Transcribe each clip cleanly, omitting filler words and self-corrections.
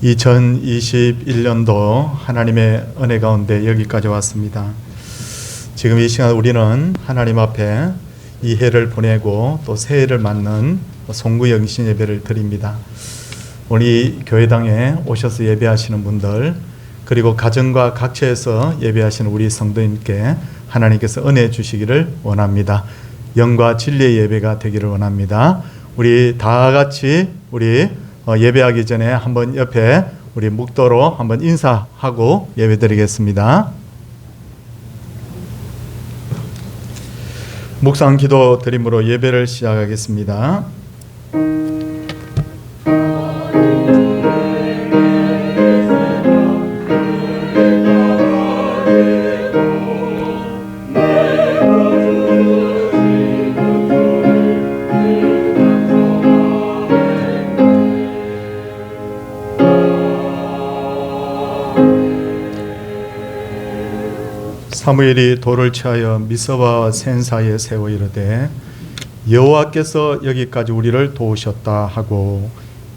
2021년도 하나님의 은혜 가운데 여기까지 왔습니다. 지금 이 시간 우리는 하나님 앞에 이 해를 보내고 또 새해를 맞는 송구영신 예배를 드립니다. 우리 교회당에 오셔서 예배하시는 분들, 그리고 가정과 각처에서 예배하시는 우리 성도님께 하나님께서 은혜 주시기를 원합니다. 영과 진리의 예배가 되기를 원합니다. 우리 다 같이 예배하기 전에 한번 옆에 우리 묵도로 한번 인사하고 예배드리겠습니다. 묵상 기도 드림으로 예배를 시작하겠습니다. 사무엘이 돌을 취하여 미스바와 센 사이에 세워 이르되 여호와께서 여기까지 우리를 도우셨다 하고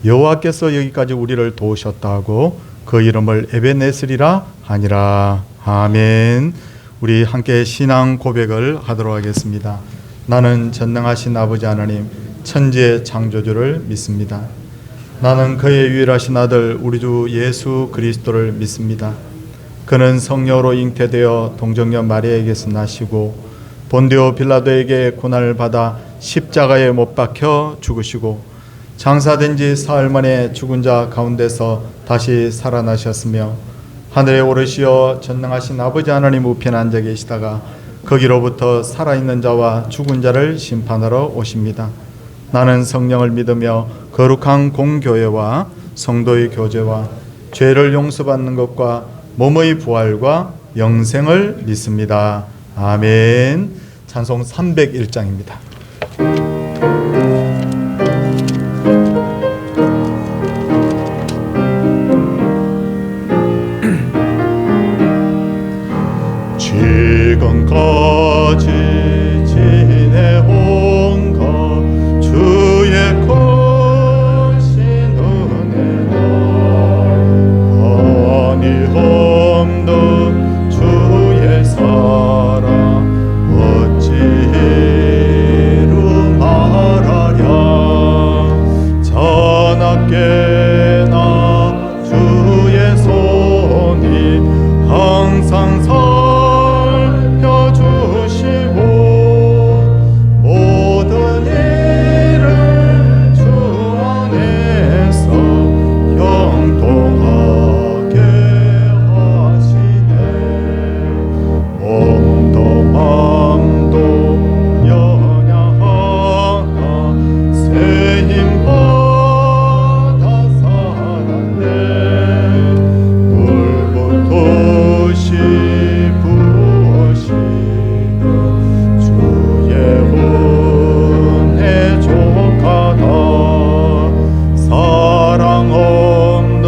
여호와께서 여기까지 우리를 도우셨다 하고 그 이름을 에벤네셀이라 하니라. 아멘. 우리 함께 신앙 고백을 하도록 하겠습니다. 나는 전능하신 아버지 하나님 천지의 창조주를 믿습니다. 나는 그의 유일하신 아들 우리 주 예수 그리스도를 믿습니다. 그는 성령으로 잉태되어 동정녀 마리아에게서 나시고 본디오 빌라도에게 고난을 받아 십자가에 못 박혀 죽으시고 장사된 지 사흘 만에 죽은 자 가운데서 다시 살아나셨으며 하늘에 오르시어 전능하신 아버지 하나님 우편에 앉아 계시다가 거기로부터 살아있는 자와 죽은 자를 심판하러 오십니다. 나는 성령을 믿으며 거룩한 공교회와 성도의 교제와 죄를 용서받는 것과 몸의 부활과 영생을 믿습니다. 아멘. 찬송 301장입니다. 지금까지 지내온 것 주의 크신 은혜가 아니 없는 주의 사랑 어찌로 말하랴. 자나깨나 주의 손이 항상 살펴주시고 모든 일을 주 안에서 형통하게 하시네. 몸도 마음도 연약하나 새 힘 받아 살았네. 물부터시 부으시는 주의 은혜 족하다. 사랑 없는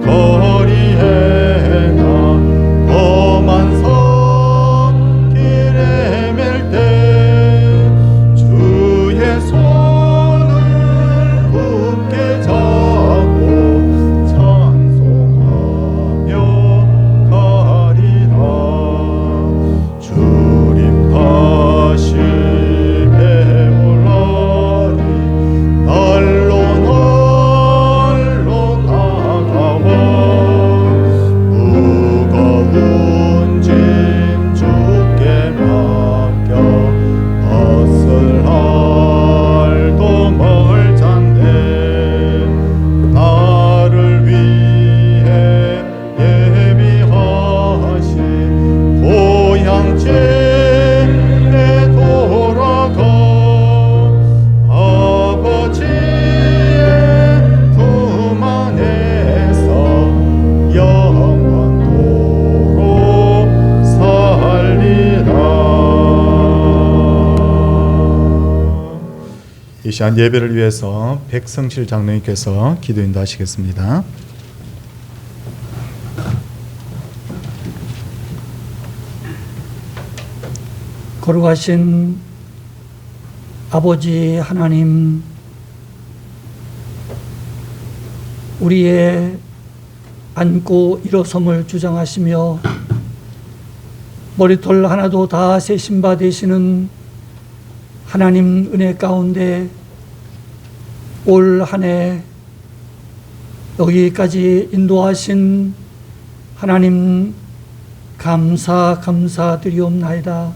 거리에 나 험한 산길에 맬 때 주의 손을 굳게 잡고 찬송하며 가리라. 주님 다시 배울라니 날로 다가와 무거운 짐 주께 맡겨 벗을 날도 멀잔데 나를 위해 예비하신 고향 집에 돌아가 아버지의 품 안에서 영원토록 살리라. 이 시간 예배를 위해서 백성실 장로님께서 기도 인도하시겠습니다. 거룩하신 아버지 하나님, 우리의 앉고 일어섬을 주장하시며 머리털 하나도 다 세신 바 되시는 하나님 은혜 가운데 올 한 해 여기까지 인도하신 하나님 감사드리옵나이다.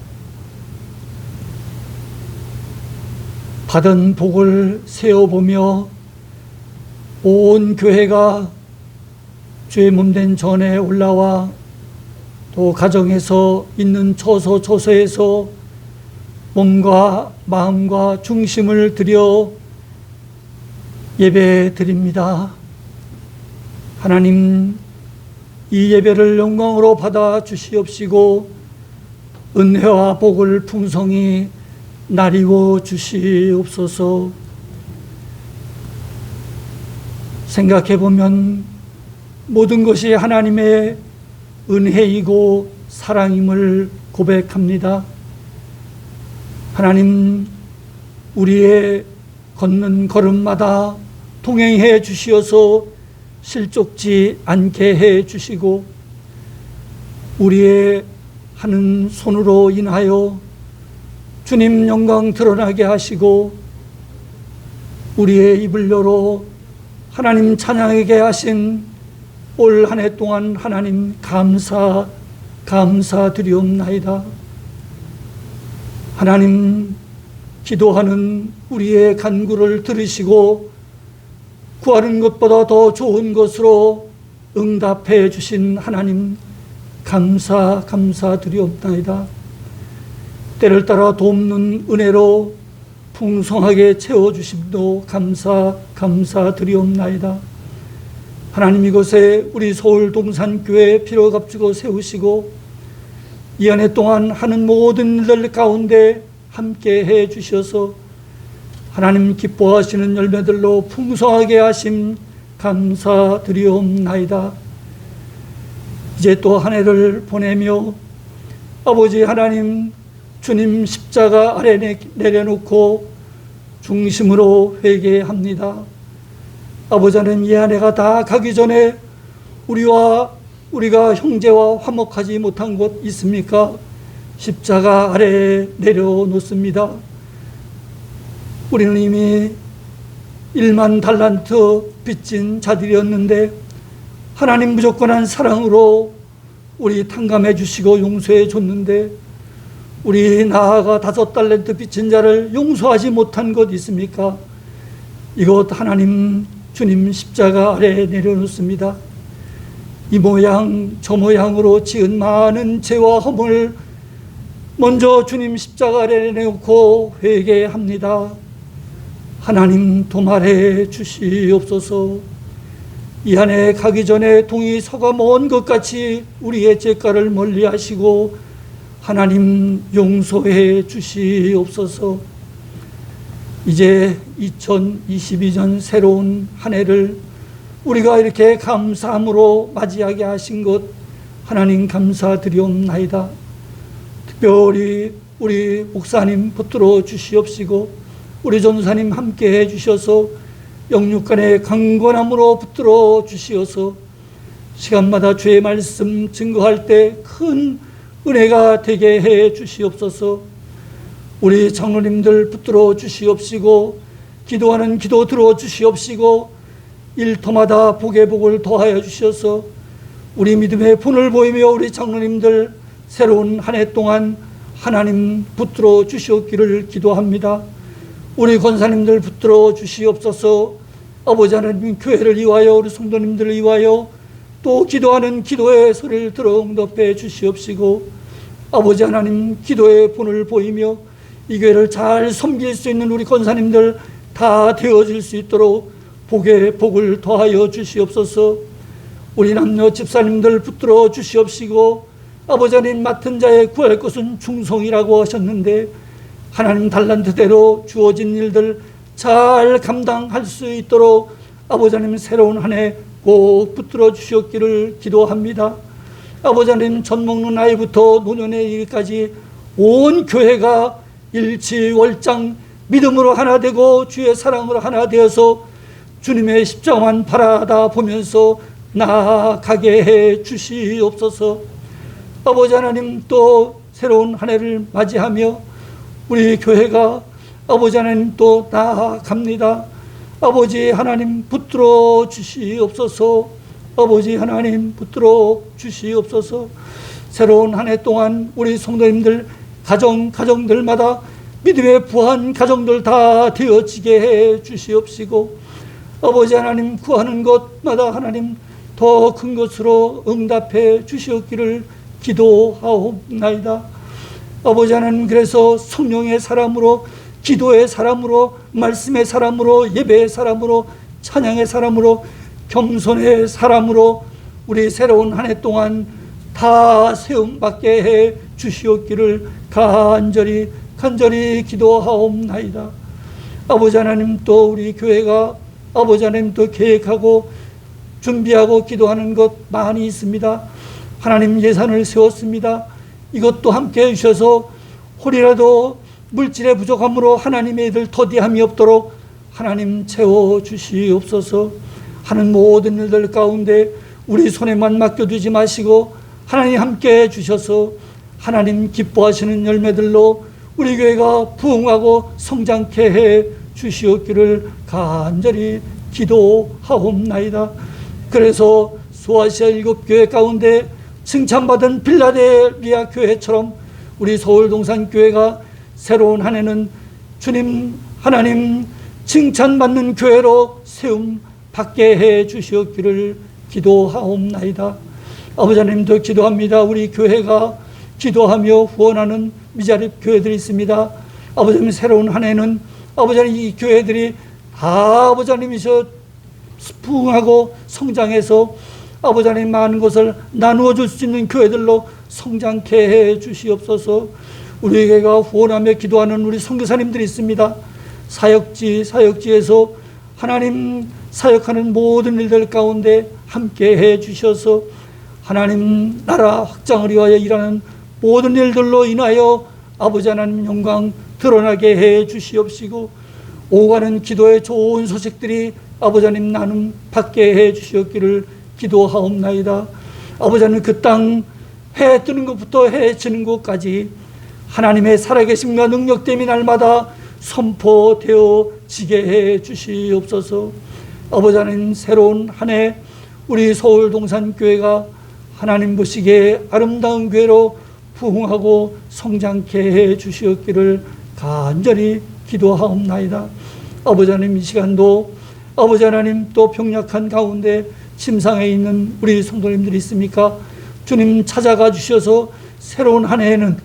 받은 복을 세어보며 온 교회가 주의 몸된 전에 올라와 또 가정에서 있는 처소에서 몸과 마음과 중심을 들여 예배 드립니다. 하나님, 이 예배를 영광으로 받아 주시옵시고 은혜와 복을 풍성히 나리워 주시옵소서. 생각해보면 모든 것이 하나님의 은혜이고 사랑임을 고백합니다. 하나님, 우리의 걷는 걸음마다 동행해 주시어서 실족지 않게 해 주시고 우리의 하는 손으로 인하여 주님 영광 드러나게 하시고 우리의 입을 열어 하나님 찬양하게 하신 올 한 해 동안 하나님 감사드리옵나이다. 하나님, 기도하는 우리의 간구를 들으시고 구하는 것보다 더 좋은 것으로 응답해 주신 하나님 감사드리옵나이다. 때를 따라 돕는 은혜로 풍성하게 채워주심도 감사드리옵나이다. 하나님, 이곳에 우리 서울 동산교회 피로 값주고 세우시고 이 한 해 동안 하는 모든 일들 가운데 함께 해 주셔서 하나님 기뻐하시는 열매들로 풍성하게 하심 감사드리옵나이다. 이제 또 한 해를 보내며 아버지 하나님, 주님 십자가 아래 내려놓고 중심으로 회개합니다. 아버지 하나님, 이 한 해가 다 가기 전에 우리가 형제와 화목하지 못한 곳 있습니까? 십자가 아래에 내려놓습니다. 우리는 이미 1만 달란트 빚진 자들이었는데 하나님 무조건한 사랑으로 우리 탕감해 주시고 용서해 줬는데 우리 나아가 5달란트 빚진 자를 용서하지 못한 것 있습니까? 이것 하나님 주님 십자가 아래에 내려놓습니다. 이 모양 저 모양으로 지은 많은 죄와 허물 먼저 주님 십자가 아래에 내놓고 회개합니다. 하나님 도말해 주시옵소서. 이 한 해 가기 전에 동이 서가 먼 것 같이 우리의 죄가를 멀리 하시고 하나님 용서해 주시옵소서. 이제 2022년 새로운 한 해를 우리가 이렇게 감사함으로 맞이하게 하신 것 하나님 감사드리옵나이다. 특별히 우리 목사님 붙들어 주시옵시고 우리 전사님 함께 해주셔서 영육간의 강건함으로 붙들어 주시어서 시간마다 주의 말씀 증거할 때 큰 은혜가 되게 해 주시옵소서. 우리 장로님들 붙들어 주시옵시고 기도하는 기도 들어 주시옵시고 일터마다 복의 복을 더하여 주셔서 우리 믿음의 분을 보이며 우리 장로님들 새로운 한 해 동안 하나님 붙들어 주시옵기를 기도합니다. 우리 권사님들 붙들어 주시옵소서. 아버지 하나님, 교회를 위하여 우리 성도님들을 위하여 또 기도하는 기도의 소리를 들어 응답해 주시옵시고 아버지 하나님, 기도의 분을 보이며 이 교회를 잘 섬길 수 있는 우리 권사님들 다 되어질 수 있도록 복의 복을 더하여 주시옵소서. 우리 남녀 집사님들 붙들어 주시옵시고 아버지 하나님, 맡은 자의 구할 것은 충성이라고 하셨는데 하나님 달란트대로 주어진 일들 잘 감당할 수 있도록 아버지 하나님 새로운 한 해 꼭 붙들어 주시옵기를 기도합니다. 아버지 하나님, 젖 먹는 아이부터 노년의 일까지 온 교회가 일치월장 믿음으로 하나 되고 주의 사랑으로 하나 되어서 주님의 십자가만 바라다 보면서 나아가게 해 주시옵소서. 아버지 하나님, 또 새로운 한 해를 맞이하며 우리 교회가 아버지 하나님 또 나아갑니다. 아버지 하나님 붙들어 주시옵소서. 아버지 하나님 붙들어 주시옵소서. 새로운 한 해 동안 우리 성도님들 가정들마다 믿음의 부한 가정들 다 되어지게 해 주시옵시고, 아버지 하나님 구하는 것마다 하나님 더 큰 것으로 응답해 주시옵기를 기도하옵나이다. 아버지 하나님, 그래서 성령의 사람으로, 기도의 사람으로, 말씀의 사람으로, 예배의 사람으로, 찬양의 사람으로, 겸손의 사람으로 우리 새로운 한 해 동안 다 세움받게 해 주시옵기를 간절히 기도하옵나이다. 아버지 하나님, 또 우리 교회가 아버지 하나님 또 계획하고 준비하고 기도하는 것 많이 있습니다. 하나님, 예산을 세웠습니다. 이것도 함께 해주셔서 혹이라도 물질의 부족함으로 하나님의 일을 더디함이 없도록 하나님 채워주시옵소서. 하는 모든 일들 가운데 우리 손에만 맡겨두지 마시고 하나님 함께 해주셔서 하나님 기뻐하시는 열매들로 우리 교회가 부흥하고 성장케 해 주시옵기를 간절히 기도하옵나이다. 그래서 소아시아 7교회 가운데 칭찬받은 빌라델비아 교회처럼 우리 서울동산교회가 새로운 한 해는 주님 하나님 칭찬받는 교회로 세움 받게 해 주시옵기를 기도하옵나이다. 아버지 하나님도 기도합니다. 우리 교회가 기도하며 후원하는 미자립 교회들이 있습니다. 아버지 하나님, 새로운 한 해는 아버지 하나님 이 교회들이 다 아버지 하나님이셔 부흥하고 성장해서 아버지 하나님 많은 것을 나누어 줄 수 있는 교회들로 성장케 해 주시옵소서. 우리 교회가 후원하며 기도하는 우리 선교사님들이 있습니다. 사역지에서 하나님 사역하는 모든 일들 가운데 함께 해 주셔서 하나님 나라 확장을 위하여 일하는 모든 일들로 인하여 아버지 하나님 영광 드러나게 해 주시옵시고, 오가는 기도의 좋은 소식들이 아버지 하나님 나눔 받게 해 주시옵기를 기도하옵나이다. 아버지 하나님, 그 땅 해 뜨는 것부터 해 지는 것까지 하나님의 살아계심과 능력됨이 날마다 선포되어지게 해 주시옵소서. 아버지 하나님, 새로운 한 해 우리 서울동산교회가 하나님 보시기에 아름다운 교회로 부흥하고 성장케 해 주시옵기를 간절히 기도하옵나이다. 아버지 하나님, 이 시간도 아버지 하나님 또 병약한 가운데 침상에 있는 우리 성도님들이 있습니까? 주님 찾아가 주셔서 새로운 한 해에는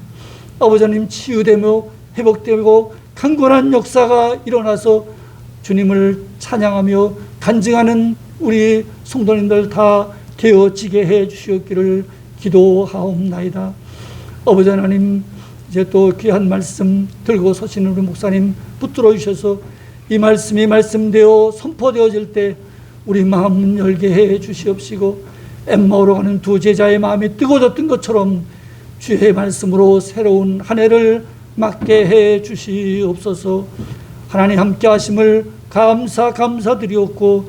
아버지 하나님 치유되며 회복되고 강건한 역사가 일어나서 주님을 찬양하며 간증하는 우리 성도님들 다 되어지게 해 주시옵기를 기도하옵나이다. 아버지 하나님, 이제 또 귀한 말씀 들고 서시는 우리 목사님 붙들어 주셔서 이 말씀이 말씀되어 선포되어질 때 우리 마음 열게 해 주시옵시고, 엠마오로 가는 두 제자의 마음이 뜨거워졌던 것처럼 주의 말씀으로 새로운 한 해를 맞게 해 주시옵소서. 하나님 함께 하심을 감사드리옵고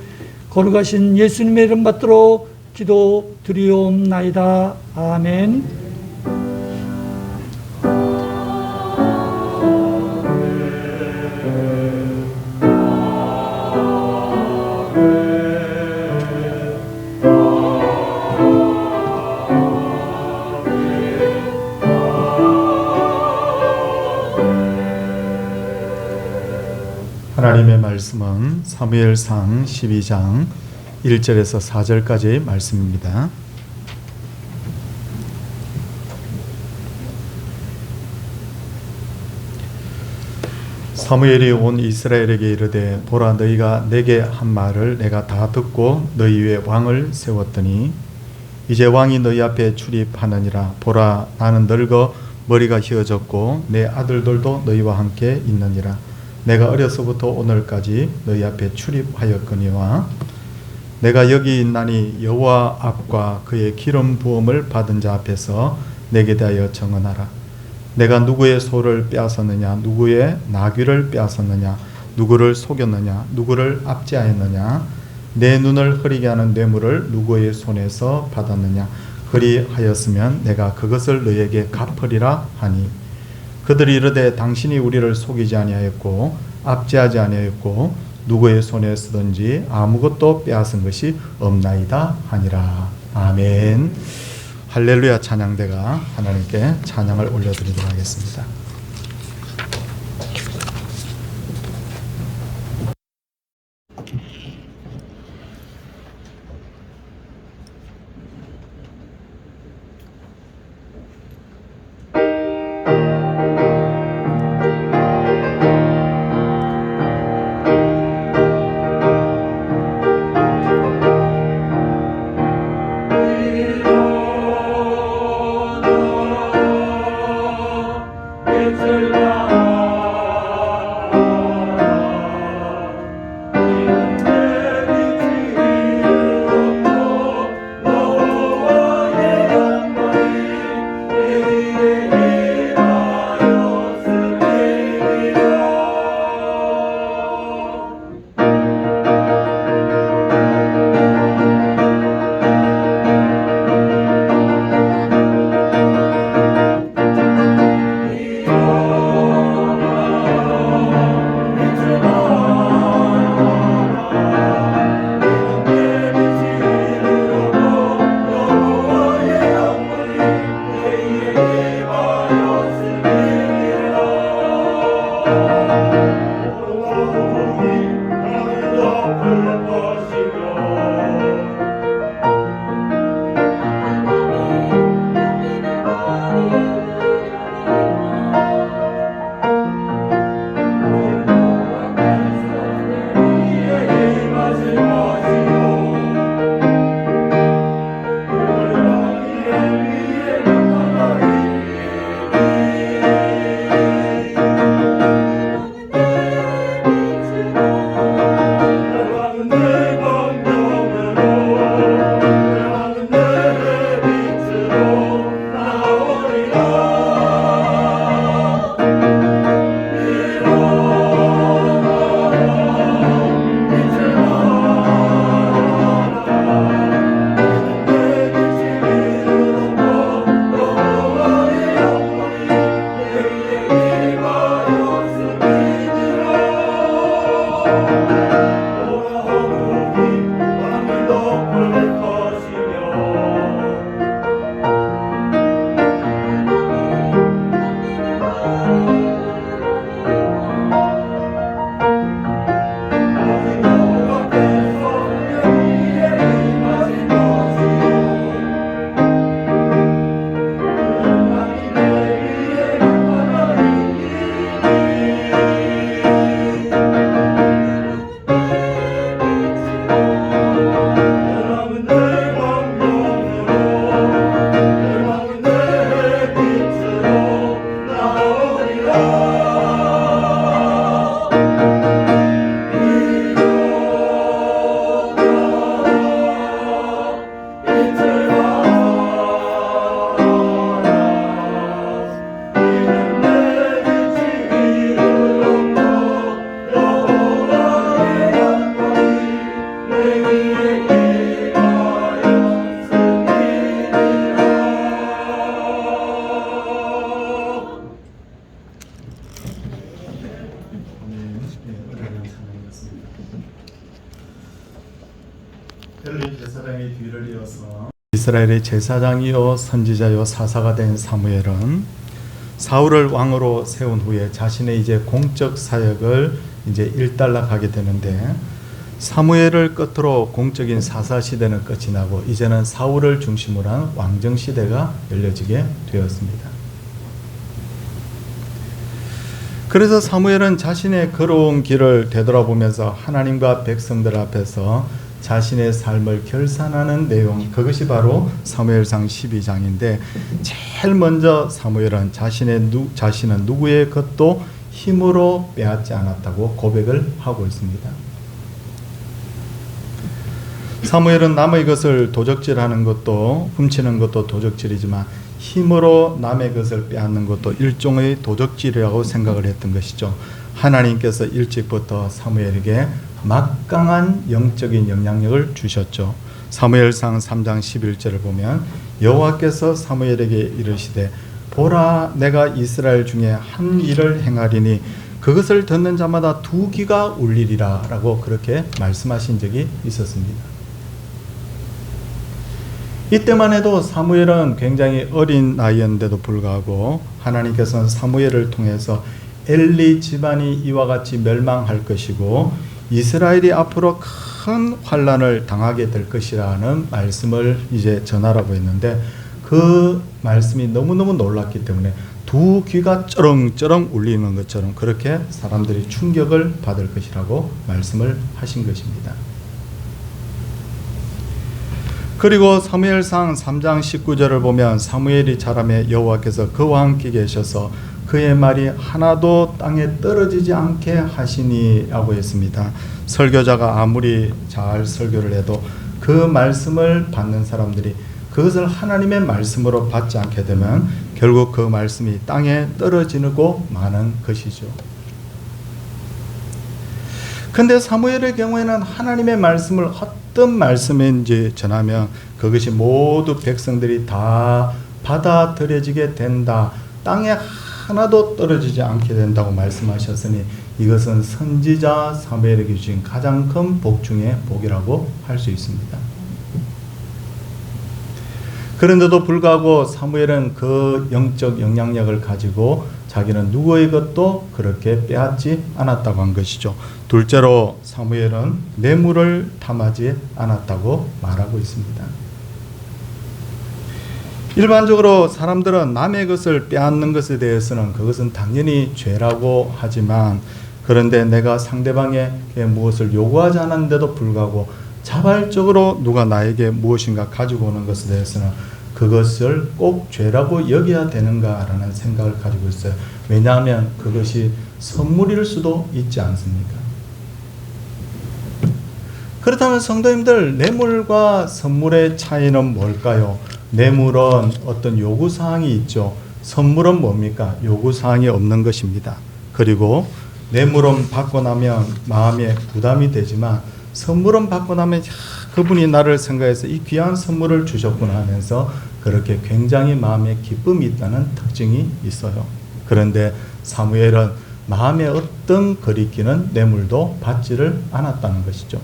거룩하신 예수님의 이름 받들어 기도드리옵나이다. 아멘. 하나님의 말씀은 사무엘상 12장 1절에서 4절까지의 말씀입니다. 사무엘이 온 이스라엘에게 이르되, 보라, 너희가 내게 한 말을 내가 다 듣고 너희 위에 왕을 세웠더니 이제 왕이 너희 앞에 출입하느니라. 보라, 나는 늙어 머리가 휘어졌고 내 아들들도 너희와 함께 있느니라. 내가 어려서부터 오늘까지 너희 앞에 출입하였거니와 내가 여기 있나니 여호와 앞과 그의 기름 부음을 받은 자 앞에서 내게 대하여 정언하라. 내가 누구의 소를 빼앗았느냐, 누구의 나귀를 빼앗았느냐, 누구를 속였느냐? 누구를 압제하였느냐? 내 눈을 흐리게 하는 뇌물을 누구의 손에서 받았느냐? 그리하였으면 내가 그것을 너에게 갚으리라 하니 그들이 이르되 당신이 우리를 속이지 아니하였고 압제하지 아니하였고 누구의 손에 쓰든지 아무것도 빼앗은 것이 없나이다 하니라. 아멘. 할렐루야. 찬양대가 하나님께 찬양을 올려드리도록 하겠습니다. 제사장의 뒤를 이어서 이스라엘의 제사장이요 선지자요 사사가 된 사무엘은 사울을 왕으로 세운 후에 자신의 이제 공적 사역을 이제 일단락하게 되는데, 사무엘을 끝으로 공적인 사사 시대는 끝이 나고 이제는 사울을 중심으로 한 왕정 시대가 열려지게 되었습니다. 그래서 사무엘은 자신의 걸어온 길을 되돌아보면서 하나님과 백성들 앞에서 자신의 삶을 결산하는 내용, 그것이 바로 사무엘상 12장인데, 제일 먼저 사무엘은 자신은 누구의 것도 힘으로 빼앗지 않았다고 고백을 하고 있습니다. 사무엘은 남의 것을 도적질하는 것도, 훔치는 것도 도적질이지만 힘으로 남의 것을 빼앗는 것도 일종의 도적질이라고 생각을 했던 것이죠. 하나님께서 일찍부터 사무엘에게 막강한 영적인 영향력을 주셨죠. 사무엘상 3장 11절을 보면 여호와께서 사무엘에게 이르시되 보라 내가 이스라엘 중에 한 일을 행하리니 그것을 듣는 자마다 두 귀가 울리리라 라고 그렇게 말씀하신 적이 있었습니다. 이때만 해도 사무엘은 굉장히 어린 나이였는데도 불구하고 하나님께서는 사무엘을 통해서 엘리 집안이 이와 같이 멸망할 것이고 이스라엘이 앞으로 큰 환난을 당하게 될 것이라는 말씀을 이제 전하라고 했는데 그 말씀이 너무너무 놀랐기 때문에 두 귀가 쩌렁쩌렁 울리는 것처럼 그렇게 사람들이 충격을 받을 것이라고 말씀을 하신 것입니다. 그리고 사무엘상 3장 19절을 보면 사무엘이 자라매 여호와께서 그와 함께 계셔서 그의 말이 하나도 땅에 떨어지지 않게 하시니 라고 했습니다. 설교자가 아무리 잘 설교를 해도 그 말씀을 받는 사람들이 그것을 하나님의 말씀으로 받지 않게 되면 결국 그 말씀이 땅에 떨어지고 마는 것이죠. 근데 사무엘의 경우에는 하나님의 말씀을 어떤 말씀인지 전하면 그것이 모두 백성들이 다 받아들여지게 된다. 땅에 하나도 떨어지지 않게 된다고 말씀하셨으니 이것은 선지자 사무엘에게 주신 가장 큰 복 중의 복이라고 할 수 있습니다. 그런데도 불구하고 사무엘은 그 영적 영향력을 가지고 자기는 누구의 것도 그렇게 빼앗지 않았다고 한 것이죠. 둘째로 사무엘은 뇌물을 탐하지 않았다고 말하고 있습니다. 일반적으로 사람들은 남의 것을 빼앗는 것에 대해서는 그것은 당연히 죄라고 하지만 그런데 내가 상대방에게 무엇을 요구하지 않았는데도 불구하고 자발적으로 누가 나에게 무엇인가 가지고 오는 것에 대해서는 그것을 꼭 죄라고 여겨야 되는가라는 생각을 가지고 있어요. 왜냐하면 그것이 선물일 수도 있지 않습니까? 그렇다면 성도님들, 뇌물과 선물의 차이는 뭘까요? 뇌물은 어떤 요구사항이 있죠. 선물은 뭡니까? 요구사항이 없는 것입니다. 그리고 뇌물은 받고 나면 마음에 부담이 되지만 선물은 받고 나면 그분이 나를 생각해서 이 귀한 선물을 주셨구나 하면서 그렇게 굉장히 마음에 기쁨이 있다는 특징이 있어요. 그런데 사무엘은 마음에 어떤 거리끼는 뇌물도 받지를 않았다는 것이죠.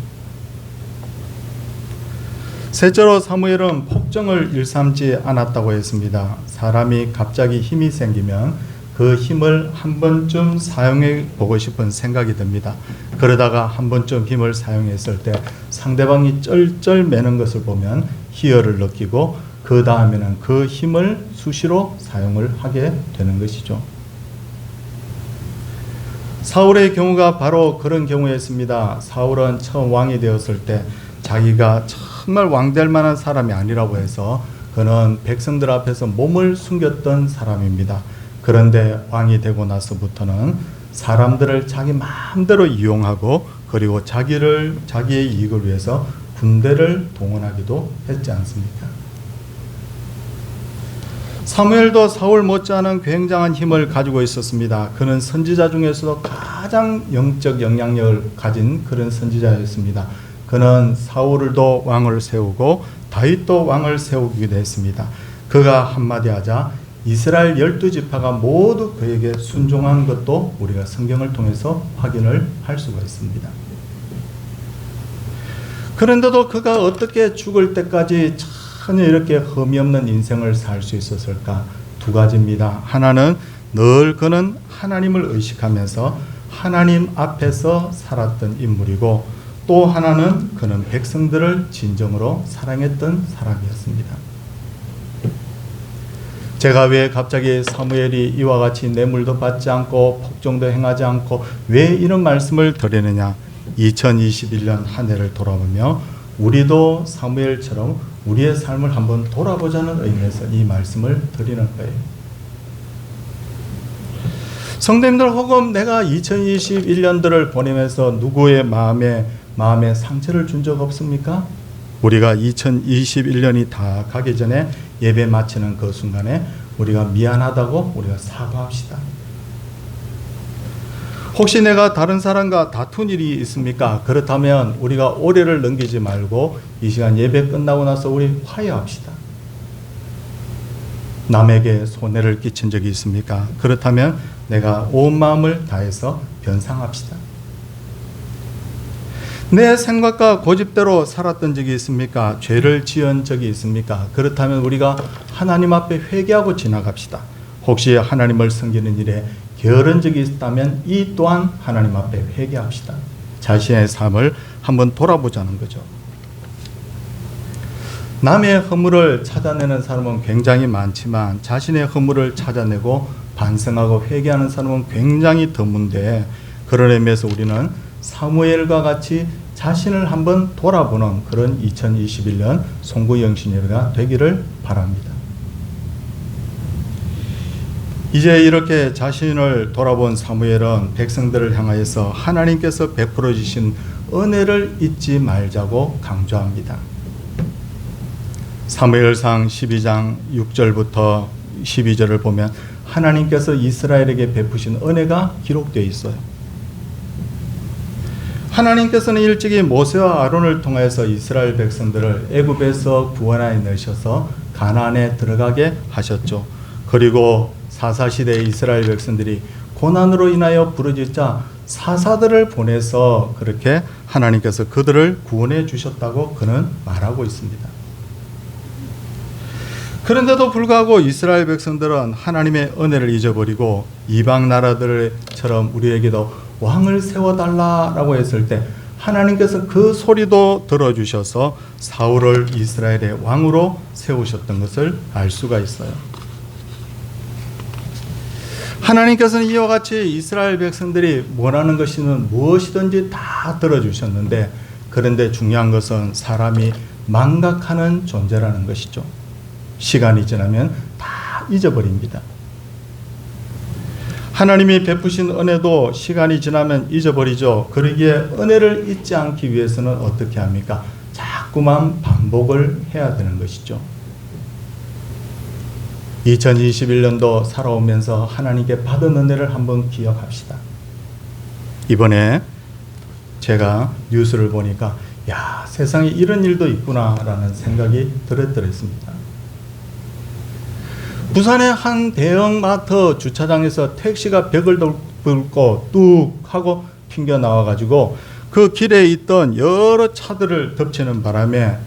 셋째로 사무엘은 폭정을 일삼지 않았다고 했습니다. 사람이 갑자기 힘이 생기면 그 힘을 한 번쯤 사용해 보고 싶은 생각이 듭니다. 그러다가 한 번쯤 힘을 사용했을 때 상대방이 쩔쩔 매는 것을 보면 희열을 느끼고 그 다음에는 그 힘을 수시로 사용을 하게 되는 것이죠. 사울의 경우가 바로 그런 경우였습니다. 사울은 처음 왕이 되었을 때 자기가 정말 왕될 만한 사람이 아니라고 해서 그는 백성들 앞에서 몸을 숨겼던 사람입니다. 그런데 왕이 되고 나서부터는 사람들을 자기 마음대로 이용하고 그리고 자기의 이익을 위해서 군대를 동원하기도 했지 않습니까? 사무엘도 사울 못지않은 굉장한 힘을 가지고 있었습니다. 그는 선지자 중에서도 가장 영적 영향력을 가진 그런 선지자였습니다. 그는 사울도 왕을 세우고 다윗도 왕을 세우기도 했습니다. 그가 한마디 하자 이스라엘 12지파가 모두 그에게 순종한 것도 우리가 성경을 통해서 확인을 할 수가 있습니다. 그런데도 그가 어떻게 죽을 때까지 전혀 이렇게 흠이 없는 인생을 살 수 있었을까? 두 가지입니다. 하나는 늘 그는 하나님을 의식하면서 하나님 앞에서 살았던 인물이고 또 하나는 그는 백성들을 진정으로 사랑했던 사람이었습니다. 제가 왜 갑자기 사무엘이 이와 같이 뇌물도 받지 않고 폭정도 행하지 않고 왜 이런 말씀을 드리느냐? 2021년 한 해를 돌아보며 우리도 사무엘처럼 우리의 삶을 한번 돌아보자는 의미에서 이 말씀을 드리는 거예요. 성도님들 혹은 내가 2021년도를 보내면서 누구의 마음에 상처를 준 적 없습니까? 우리가 2021년이 다 가기 전에 예배 마치는 그 순간에 우리가 미안하다고 우리가 사과합시다. 혹시 내가 다른 사람과 다툰 일이 있습니까? 그렇다면 우리가 오래를 넘기지 말고 이 시간 예배 끝나고 나서 우리 화해합시다. 남에게 손해를 끼친 적이 있습니까? 그렇다면 내가 온 마음을 다해서 변상합시다. 내 생각과 고집대로 살았던 적이 있습니까? 죄를 지은 적이 있습니까? 그렇다면 우리가 하나님 앞에 회개하고 지나갑시다. 혹시 하나님을 섬기는 일에 게으른 적이 있다면 이 또한 하나님 앞에 회개합시다. 자신의 삶을 한번 돌아보자는 거죠. 남의 허물을 찾아내는 사람은 굉장히 많지만 자신의 허물을 찾아내고 반성하고 회개하는 사람은 굉장히 드문데, 그런 의미에서 우리는 사무엘과 같이 자신을 한번 돌아보는 그런 2021년 송구영신예배가 되기를 바랍니다. 이제 이렇게 자신을 돌아본 사무엘은 백성들을 향하여서 하나님께서 베풀어 주신 은혜를 잊지 말자고 강조합니다. 사무엘상 12장 6절부터 12절을 보면 하나님께서 이스라엘에게 베푸신 은혜가 기록되어 있어요. 하나님께서는 일찍이 모세와 아론을 통하여서 이스라엘 백성들을 애굽에서 구원하여 내셔서 가나안에 들어가게 하셨죠. 그리고 사사시대의 이스라엘 백성들이 고난으로 인하여 부르짖자 사사들을 보내서 그렇게 하나님께서 그들을 구원해 주셨다고 그는 말하고 있습니다. 그런데도 불구하고 이스라엘 백성들은 하나님의 은혜를 잊어버리고 이방 나라들처럼 우리에게도 왕을 세워달라라고 했을 때 하나님께서 그 소리도 들어주셔서 사울을 이스라엘의 왕으로 세우셨던 것을 알 수가 있어요. 하나님께서는 이와 같이 이스라엘 백성들이 원하는 것이는 무엇이든지 다 들어주셨는데, 그런데 중요한 것은 사람이 망각하는 존재라는 것이죠. 시간이 지나면 다 잊어버립니다. 하나님이 베푸신 은혜도 시간이 지나면 잊어버리죠. 그러기에 은혜를 잊지 않기 위해서는 어떻게 합니까? 자꾸만 반복을 해야 되는 것이죠. 2021년도 살아오면서 하나님께 받은 은혜를 한번 기억합시다. 이번에 제가 뉴스를 보니까 야, 세상에 이런 일도 있구나라는 생각이 들었더랬습니다. 부산의 한 대형마트 주차장에서 택시가 벽을 뚫고 뚝 하고 튕겨 나와가지고 그 길에 있던 여러 차들을 덮치는 바람에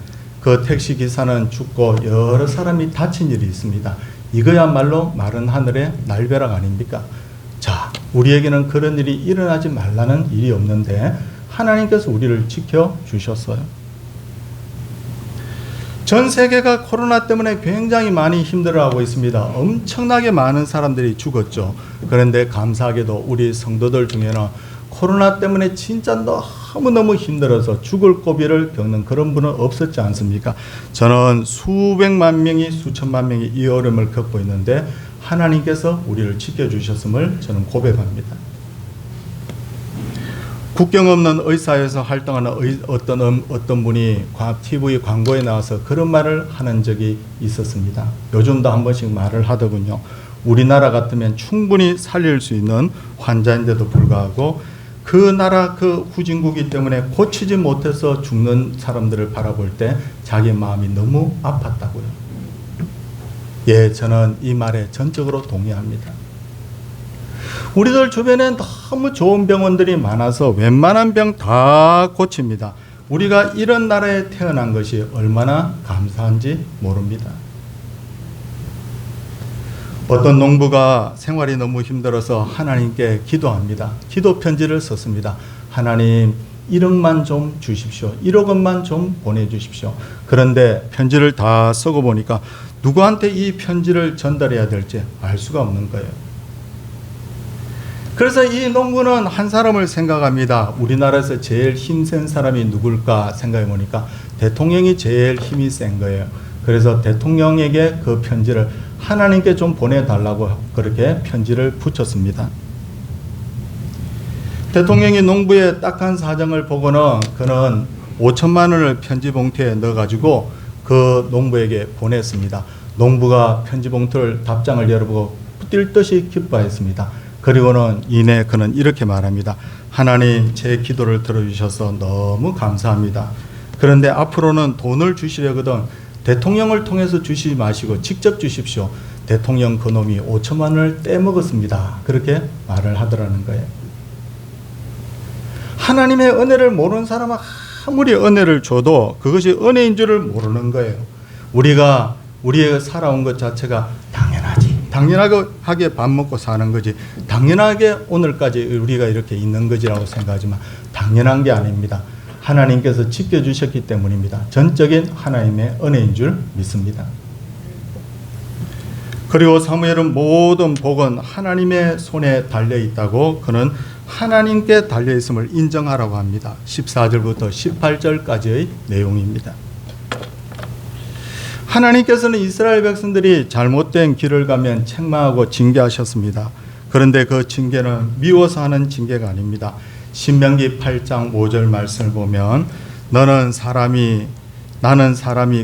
그 택시 기사는 죽고 여러 사람이 다친 일이 있습니다. 이거야말로 마른 하늘의 날벼락 아닙니까? 자, 우리에게는 그런 일이 일어나지 말라는 일이 없는데 하나님께서 우리를 지켜주셨어요. 전 세계가 코로나 때문에 굉장히 많이 힘들어하고 있습니다. 엄청나게 많은 사람들이 죽었죠. 그런데 감사하게도 우리 성도들 중에는 코로나 때문에 진짜 너무너무 힘들어서 죽을 고비를 겪는 그런 분은 없었지 않습니까? 저는 수백만 명이 수천만 명이 이 어려움을 겪고 있는데 하나님께서 우리를 지켜주셨음을 저는 고백합니다. 국경 없는 의사에서 활동하는 어떤 분이 TV 광고에 나와서 그런 말을 하는 적이 있었습니다. 요즘도 한 번씩 말을 하더군요. 우리나라 같으면 충분히 살릴 수 있는 환자인데도 불구하고 그 나라 그 후진국이 때문에 고치지 못해서 죽는 사람들을 바라볼 때 자기 마음이 너무 아팠다고요. 예, 저는 이 말에 전적으로 동의합니다. 우리들 주변에 너무 좋은 병원들이 많아서 웬만한 병 다 고칩니다. 우리가 이런 나라에 태어난 것이 얼마나 감사한지 모릅니다. 어떤 농부가 생활이 너무 힘들어서 하나님께 기도합니다. 기도 편지를 썼습니다. 하나님 1억만 좀 주십시오. 1억 원만 좀 보내주십시오. 그런데 편지를 다 쓰고 보니까 누구한테 이 편지를 전달해야 될지 알 수가 없는 거예요. 그래서 이 농부는 한 사람을 생각합니다. 우리나라에서 제일 힘센 사람이 누굴까 생각해 보니까 대통령이 제일 힘이 센 거예요. 그래서 대통령에게 그 편지를 하나님께 좀 보내달라고 그렇게 편지를 붙였습니다. 대통령이 농부의 딱한 사정을 보고는 그는 5천만 원을 편지 봉투에 넣어가지고 그 농부에게 보냈습니다. 농부가 편지 봉투를 답장을 열어보고 뛸 듯이 기뻐했습니다. 그리고는 이내 그는 이렇게 말합니다. 하나님, 제 기도를 들어주셔서 너무 감사합니다. 그런데 앞으로는 돈을 주시려거든 대통령을 통해서 주시지 마시고 직접 주십시오. 대통령 그놈이 5천만 원을 떼먹었습니다. 그렇게 말을 하더라는 거예요. 하나님의 은혜를 모르는 사람은 아무리 은혜를 줘도 그것이 은혜인 줄을 모르는 거예요. 우리가 살아온 것 자체가 당연하게 밥 먹고 사는 거지, 당연하게 오늘까지 우리가 이렇게 있는 거지라고 생각하지만 당연한 게 아닙니다. 하나님께서 지켜주셨기 때문입니다. 전적인 하나님의 은혜인 줄 믿습니다. 그리고 사무엘은 모든 복은 하나님의 손에 달려있다고 그는 하나님께 달려있음을 인정하라고 합니다. 14절부터 18절까지의 내용입니다. 하나님께서는 이스라엘 백성들이 잘못된 길을 가면 책망하고 징계하셨습니다. 그런데 그 징계는 미워서 하는 징계가 아닙니다. 신명기 8장 5절 말씀을 보면 나는 사람이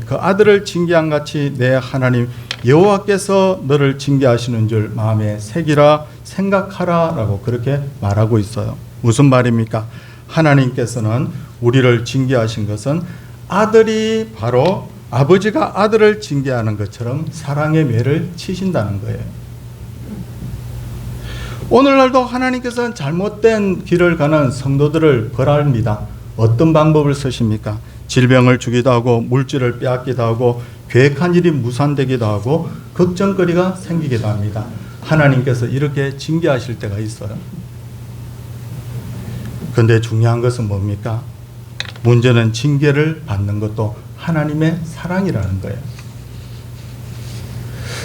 그 아들을 징계한 같이 내 하나님 여호와께서 너를 징계하시는 줄 마음에 새기라 생각하라 라고 그렇게 말하고 있어요. 무슨 말입니까? 하나님께서는 우리를 징계하신 것은 아들이 바로 아버지가 아들을 징계하는 것처럼 사랑의 매를 치신다는 거예요. 오늘날도 하나님께서는 잘못된 길을 가는 성도들을 벌합니다. 어떤 방법을 쓰십니까? 질병을 주기도 하고 물질을 빼앗기도 하고 계획한 일이 무산되기도 하고 걱정거리가 생기기도 합니다. 하나님께서 이렇게 징계하실 때가 있어요. 그런데 중요한 것은 뭡니까? 문제는 징계를 받는 것도 하나님의 사랑이라는 거예요.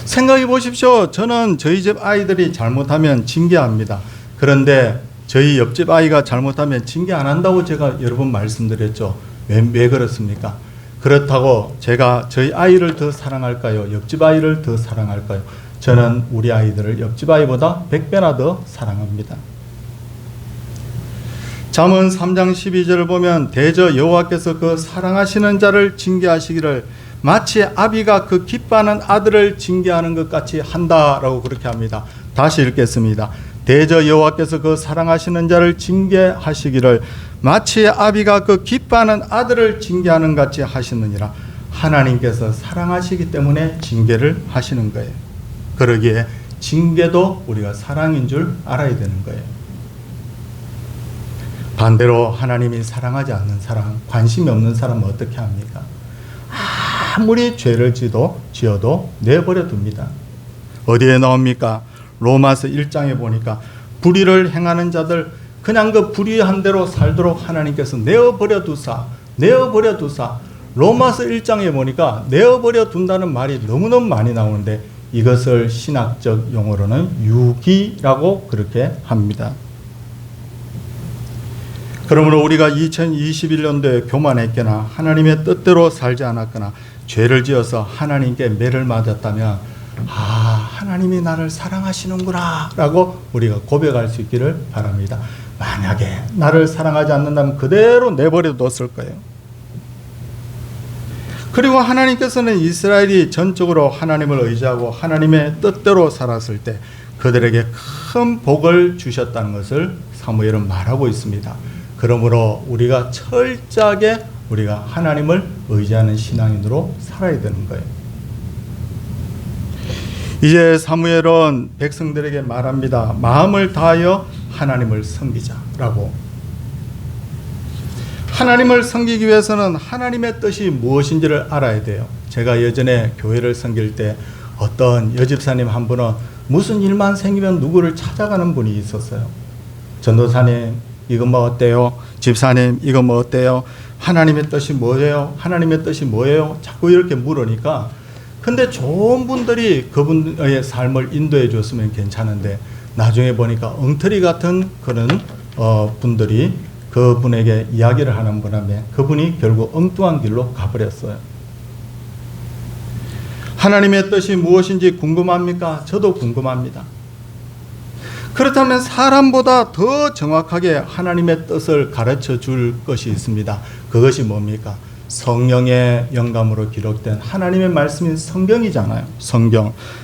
생각해 보십시오. 저는 저희 집 아이들이 잘못하면 징계합니다. 그런데 저희 옆집 아이가 잘못하면 징계 안 한다고 제가 여러 번 말씀드렸죠. 왜 그렇습니까? 그렇다고 제가 저희 아이를 더 사랑할까요? 옆집 아이를 더 사랑할까요? 저는 우리 아이들을 옆집 아이보다 100배나 더 사랑합니다. 잠언 3장 12절을 보면 대저 여호와께서 그 사랑하시는 자를 징계하시기를 마치 아비가 그 기뻐하는 아들을 징계하는 것 같이 한다라고 그렇게 합니다. 다시 읽겠습니다. 대저 여호와께서 그 사랑하시는 자를 징계하시기를 마치 아비가 그 기뻐하는 아들을 징계하는 같이 하시느니라. 하나님께서 사랑하시기 때문에 징계를 하시는 거예요. 그러기에 징계도 우리가 사랑인 줄 알아야 되는 거예요. 반대로 하나님이 사랑하지 않는 사람, 관심이 없는 사람은 어떻게 합니까? 아무리 죄를 지어도 내버려 둡니다. 어디에 나옵니까? 로마서 1장에 보니까 불의를 행하는 자들 그냥 그 불의한 대로 살도록 하나님께서 내어버려 두사. 로마서 1장에 보니까 내어버려 둔다는 말이 너무너무 많이 나오는데 이것을 신학적 용어로는 유기라고 그렇게 합니다. 그러므로 우리가 2021년도에 교만했거나 하나님의 뜻대로 살지 않았거나 죄를 지어서 하나님께 매를 맞았다면 하나님이 나를 사랑하시는구나 라고 우리가 고백할 수 있기를 바랍니다. 만약에 나를 사랑하지 않는다면 그대로 내버려 뒀을 거예요. 그리고 하나님께서는 이스라엘이 전적으로 하나님을 의지하고 하나님의 뜻대로 살았을 때 그들에게 큰 복을 주셨다는 것을 사무엘은 말하고 있습니다. 그러므로 우리가 철저하게 우리가 하나님을 의지하는 신앙인으로 살아야 되는 거예요. 이제 사무엘은 백성들에게 말합니다. 마음을 다하여 하나님을 섬기자라고. 하나님을 섬기기 위해서는 하나님의 뜻이 무엇인지를 알아야 돼요. 제가 예전에 교회를 섬길 때 어떤 여집사님 한 분은 무슨 일만 생기면 누구를 찾아가는 분이 있었어요. 전도사님 이거 뭐 어때요? 집사님 이거 뭐 어때요? 하나님의 뜻이 뭐예요? 하나님의 뜻이 뭐예요? 자꾸 이렇게 물으니까 근데 좋은 분들이 그분의 삶을 인도해 줬으면 괜찮은데 나중에 보니까 엉터리 같은 그런 분들이 그분에게 이야기를 하는 바람에 그분이 결국 엉뚱한 길로 가버렸어요. 하나님의 뜻이 무엇인지 궁금합니까? 저도 궁금합니다. 그렇다면 사람보다 더 정확하게 하나님의 뜻을 가르쳐 줄 것이 있습니다. 그것이 뭡니까? 성령의 영감으로 기록된 하나님의 말씀인 성경이잖아요.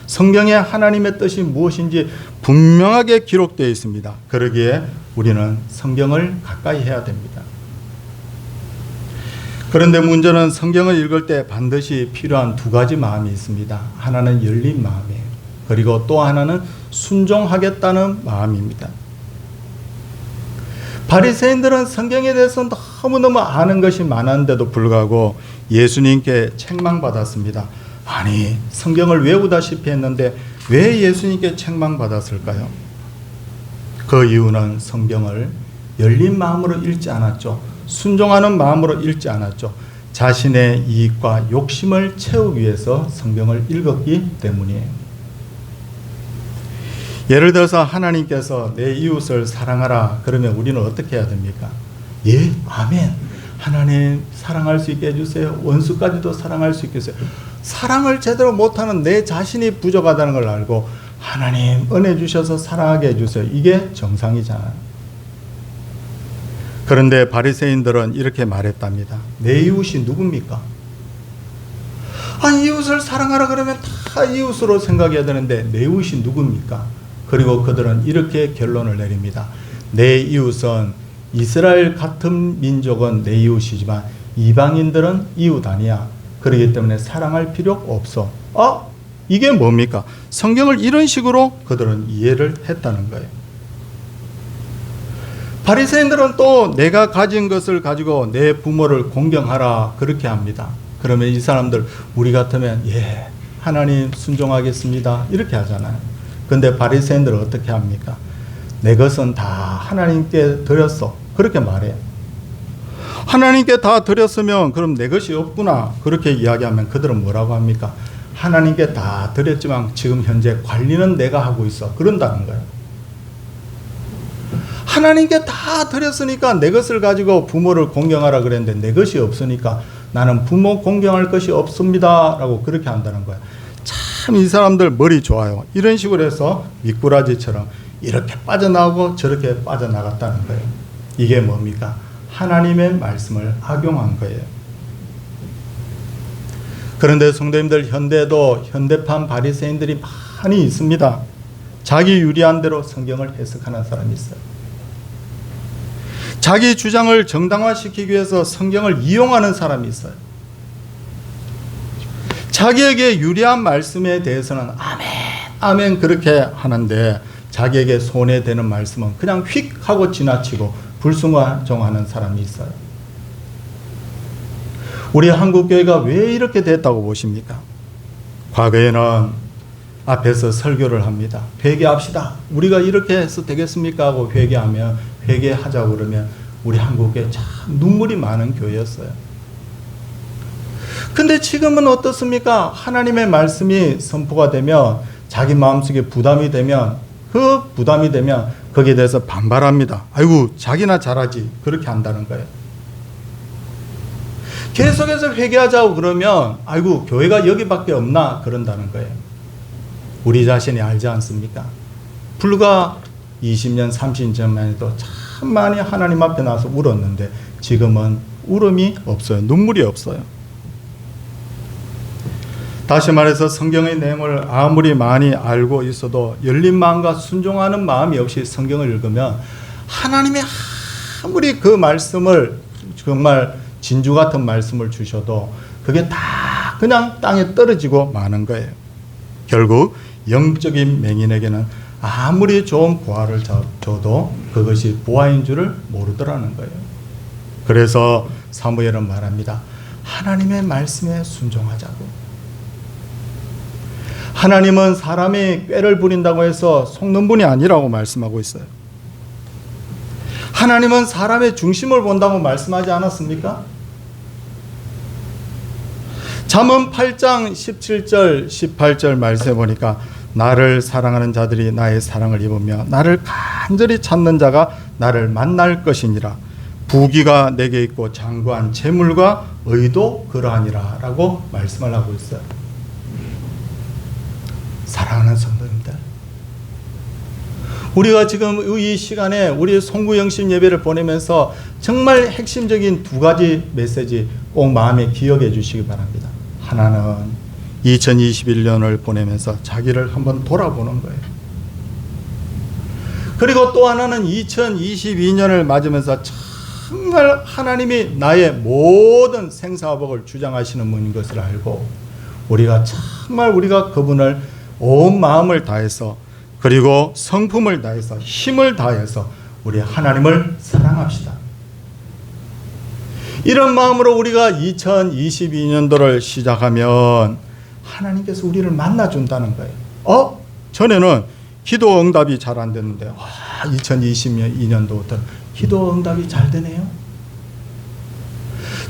성경에 하나님의 뜻이 무엇인지 분명하게 기록되어 있습니다. 그러기에 우리는 성경을 가까이 해야 됩니다. 그런데 문제는 성경을 읽을 때 반드시 필요한 두 가지 마음이 있습니다. 하나는 열린 마음이에요. 그리고 또 하나는 순종하겠다는 마음입니다. 바리새인들은 성경에 대해서 너무너무 아는 것이 많았는데도 불구하고 예수님께 책망받았습니다. 아니, 성경을 외우다시피 했는데 왜 예수님께 책망받았을까요? 그 이유는 성경을 열린 마음으로 읽지 않았죠. 순종하는 마음으로 읽지 않았죠. 자신의 이익과 욕심을 채우기 위해서 성경을 읽었기 때문이에요. 예를 들어서 하나님께서 내 이웃을 사랑하라 그러면 우리는 어떻게 해야 됩니까? 예, 아멘. 하나님 사랑할 수 있게 해주세요. 원수까지도 사랑할 수 있게 해주세요. 사랑을 제대로 못하는 내 자신이 부족하다는 걸 알고 하나님 은혜 주셔서 사랑하게 해주세요. 이게 정상이잖아요. 그런데 바리새인들은 이렇게 말했답니다. 내 이웃이 누굽니까? 아니, 이웃을 사랑하라 그러면 다 이웃으로 생각해야 되는데 내 이웃이 누굽니까? 그리고 그들은 이렇게 결론을 내립니다. 내 이웃은 이스라엘 같은 민족은 내 이웃이지만 이방인들은 이웃 아니야. 그렇기 때문에 사랑할 필요 없어. 이게 뭡니까? 성경을 이런 식으로 그들은 이해를 했다는 거예요. 바리새인들은 또 내가 가진 것을 가지고 내 부모를 공경하라 그렇게 합니다. 그러면 이 사람들 우리 같으면 예, 하나님 순종하겠습니다 이렇게 하잖아요. 근데 바리새인들은 어떻게 합니까? 내 것은 다 하나님께 드렸어 그렇게 말해요. 하나님께 다 드렸으면 그럼 내 것이 없구나 그렇게 이야기하면 그들은 뭐라고 합니까? 하나님께 다 드렸지만 지금 현재 관리는 내가 하고 있어 그런다는 거예요. 하나님께 다 드렸으니까 내 것을 가지고 부모를 공경하라 그랬는데 내 것이 없으니까 나는 부모 공경할 것이 없습니다 라고 그렇게 한다는 거예요. 참 이 사람들 머리 좋아요. 이런 식으로 해서 미꾸라지처럼 이렇게 빠져나오고 저렇게 빠져나갔다는 거예요. 이게 뭡니까? 하나님의 말씀을 악용한 거예요. 그런데 성도님들 현대에도 현대판 바리새인들이 많이 있습니다. 자기 유리한 대로 성경을 해석하는 사람이 있어요. 자기 주장을 정당화시키기 위해서 성경을 이용하는 사람이 있어요. 자기에게 유리한 말씀에 대해서는 아멘, 아멘 그렇게 하는데 자기에게 손해되는 말씀은 그냥 휙 하고 지나치고 불순종하는 사람이 있어요. 우리 한국교회가 왜 이렇게 됐다고 보십니까? 과거에는 앞에서 설교를 합니다. 회개합시다. 우리가 이렇게 해서 되겠습니까? 하고 회개하면 회개하자고 그러면 우리 한국교회 참 눈물이 많은 교회였어요. 근데 지금은 어떻습니까? 하나님의 말씀이 선포가 되면 자기 마음속에 부담이 되면 거기에 대해서 반발합니다. 아이고 자기나 잘하지 그렇게 한다는 거예요. 계속해서 회개하자고 그러면 아이고 교회가 여기밖에 없나 그런다는 거예요. 우리 자신이 알지 않습니까? 불과 20년 30년 전만 해도 참 많이 하나님 앞에 나서 울었는데 지금은 울음이 없어요. 눈물이 없어요. 다시 말해서 성경의 내용을 아무리 많이 알고 있어도 열린 마음과 순종하는 마음이 없이 성경을 읽으면 하나님의 아무리 그 말씀을 정말 진주 같은 말씀을 주셔도 그게 다 그냥 땅에 떨어지고 마는 거예요. 결국 영적인 맹인에게는 아무리 좋은 보화를 줘도 그것이 보화인 줄을 모르더라는 거예요. 그래서 사무엘은 말합니다. 하나님의 말씀에 순종하자고. 하나님은 사람이 꾀를 부린다고 해서 속는 분이 아니라고 말씀하고 있어요. 하나님은 사람의 중심을 본다고 말씀하지 않았습니까? 잠언 8장 17절 18절 말씀해 보니까 나를 사랑하는 자들이 나의 사랑을 입으며 나를 간절히 찾는 자가 나를 만날 것이니라. 부귀가 내게 있고 장구한 재물과 의도 그러하니라 라고 말씀을 하고 있어요. 사랑하는 성도님들, 우리가 지금 이 시간에 우리 송구영신 예배를 보내면서 정말 핵심적인 두 가지 메시지 꼭 마음에 기억해 주시기 바랍니다. 하나는 2021년을 보내면서 자기를 한번 돌아보는 거예요. 그리고 또 하나는 2022년을 맞으면서 정말 하나님이 나의 모든 생사복을 주장하시는 분인 것을 알고 우리가 정말 우리가 그분을 온 마음을 다해서 그리고 성품을 다해서 힘을 다해서 우리 하나님을 사랑합시다. 이런 마음으로 우리가 2022년도를 시작하면 하나님께서 우리를 만나준다는 거예요. 전에는 기도 응답이 잘 안 됐는데 2022년도부터 기도 응답이 잘 되네요.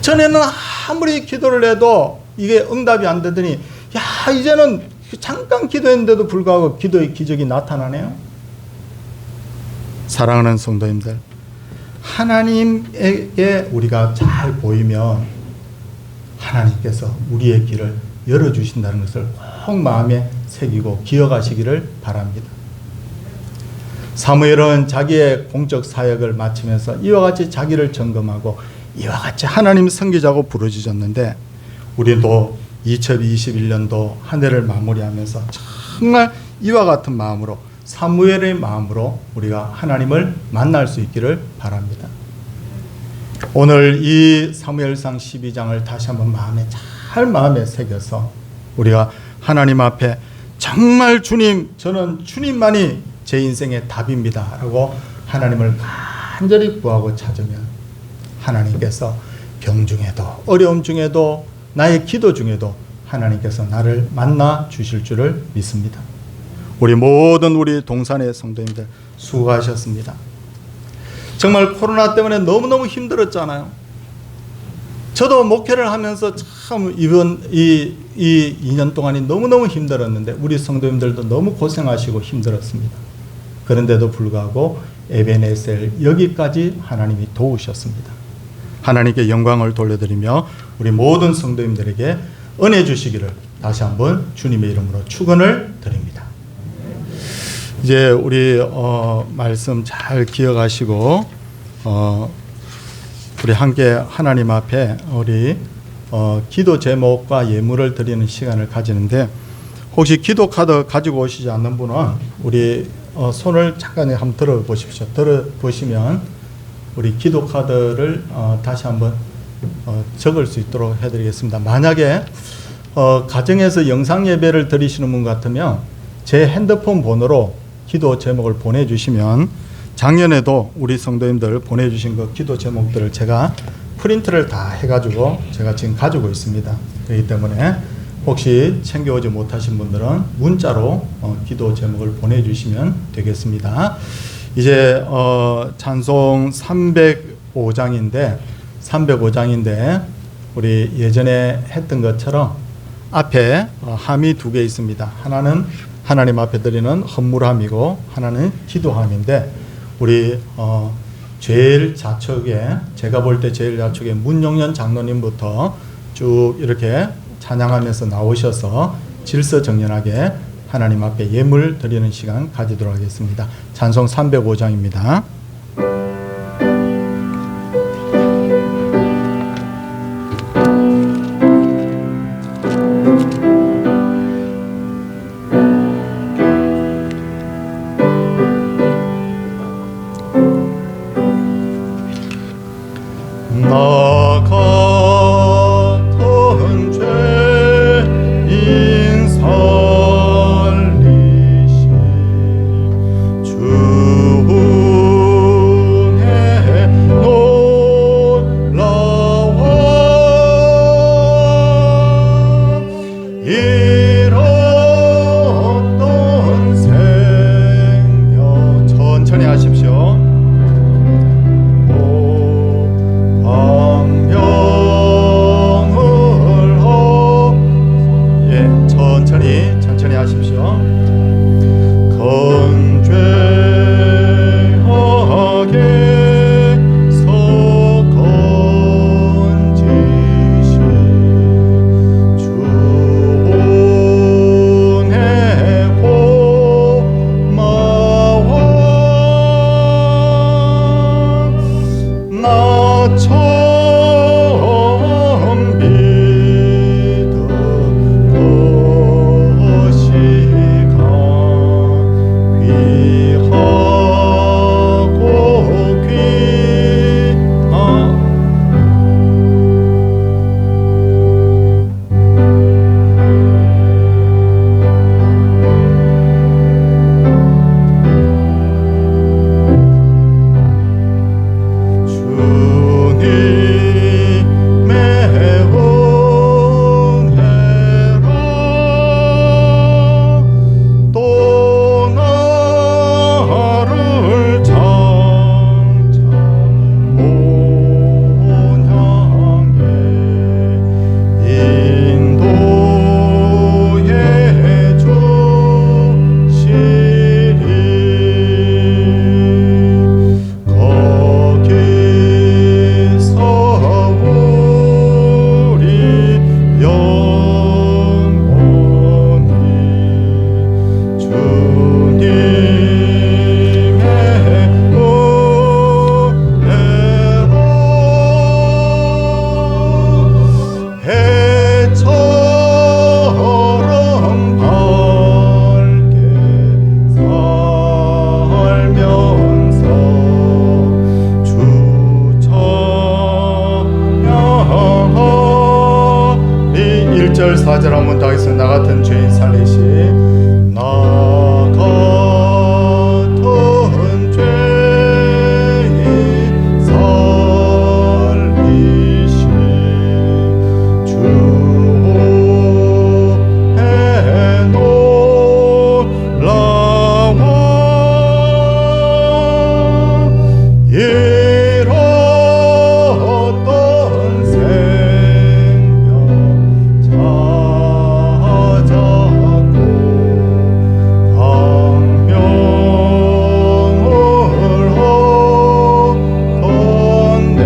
전에는 아무리 기도를 해도 이게 응답이 안 되더니 이제는 잠깐 기도했는데도 불구하고 기도의 기적이 나타나네요. 사랑하는 성도님들, 하나님에게 우리가 잘 보이면 하나님께서 우리의 길을 열어주신다는 것을 꼭 마음에 새기고 기억하시기를 바랍니다. 사무엘은 자기의 공적 사역을 마치면서 이와 같이 자기를 점검하고 이와 같이 하나님 섬기자고 부르짖었는데 우리도 2021년도 한 해를 마무리하면서 정말 이와 같은 마음으로 사무엘의 마음으로 우리가 하나님을 만날 수 있기를 바랍니다. 오늘 이 사무엘상 12장을 다시 한번 마음에 새겨서 우리가 하나님 앞에 정말 주님, 저는 주님만이 제 인생의 답입니다 라고 하나님을 간절히 구하고 찾으면 하나님께서 병 중에도 어려움 중에도 나의 기도 중에도 하나님께서 나를 만나 주실 줄을 믿습니다. 우리 모든 우리 동산의 성도님들 수고하셨습니다. 정말 코로나 때문에 너무너무 힘들었잖아요. 저도 목회를 하면서 참 이번 이 2년 동안이 너무너무 힘들었는데 우리 성도님들도 너무 고생하시고 힘들었습니다. 그런데도 불구하고 에베네셀 여기까지 하나님이 도우셨습니다. 하나님께 영광을 돌려드리며 우리 모든 성도님들에게 은혜 주시기를 다시 한번 주님의 이름으로 축원을 드립니다. 이제 우리 말씀 잘 기억하시고 우리 함께 하나님 앞에 우리 기도 제목과 예물을 드리는 시간을 가지는데 혹시 기도 카드 가지고 오시지 않는 분은 우리 손을 잠깐 한번 들어 보십시오. 들어 보시면 우리 기도 카드를 다시 한번 적을 수 있도록 해드리겠습니다. 만약에 가정에서 영상 예배를 드리시는 분 같으면 제 핸드폰 번호로 기도 제목을 보내주시면 작년에도 우리 성도님들 보내주신 그 기도 제목들을 제가 프린트를 다 해가지고 제가 지금 가지고 있습니다. 그렇기 때문에 혹시 챙겨오지 못하신 분들은 문자로 기도 제목을 보내주시면 되겠습니다. 이제 찬송 305장인데 우리 예전에 했던 것처럼 앞에 함이 두 개 있습니다. 하나는 하나님 앞에 드리는 헌물함이고 하나는 기도함인데 우리 제일 좌측에 제가 볼 때 제일 좌측에 문용년 장로님부터 쭉 이렇게 찬양하면서 나오셔서 질서정연하게 하나님 앞에 예물 드리는 시간 가지도록 하겠습니다. 찬송 305장입니다. 주 4절 한번 더 하겠습니다. 나 같은 죄인 살리시. 나 같은 죄인 살리시. 주의 놀라워 잃었던 생명 찾았고 광명을 얻었네.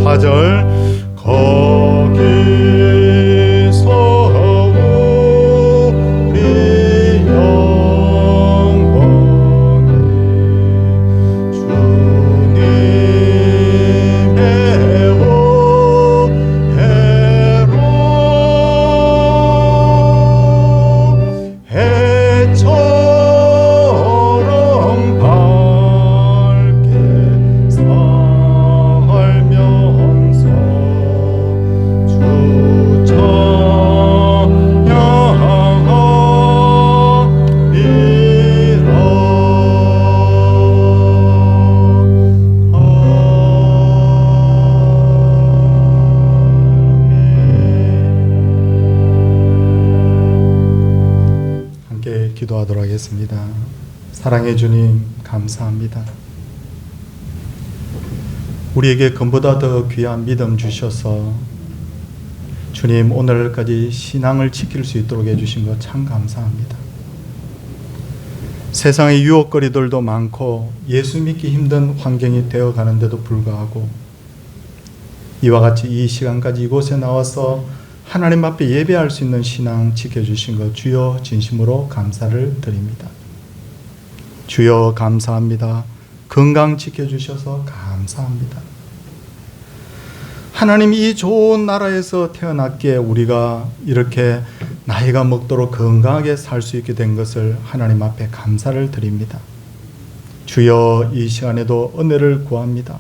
4절 거기서 우리 영원히 주님의 은혜로 해처럼 밝게 살면서 주 함께 기도하도록 하겠습니다. 사랑의 주님, 감사합니다. 우리에게 금보다 더 귀한 믿음 주셔서 주님 오늘까지 신앙을 지킬 수 있도록 해주신 것 참 감사합니다. 세상의 유혹거리들도 많고 예수 믿기 힘든 환경이 되어가는데도 불구하고 이와 같이 이 시간까지 이곳에 나와서 하나님 앞에 예배할 수 있는 신앙 지켜주신 것 주여 진심으로 감사를 드립니다. 주여 감사합니다. 건강 지켜주셔서 감사합니다. 하나님 이 좋은 나라에서 태어났기에 우리가 이렇게 나이가 먹도록 건강하게 살 수 있게 된 것을 하나님 앞에 감사를 드립니다. 주여 이 시간에도 은혜를 구합니다.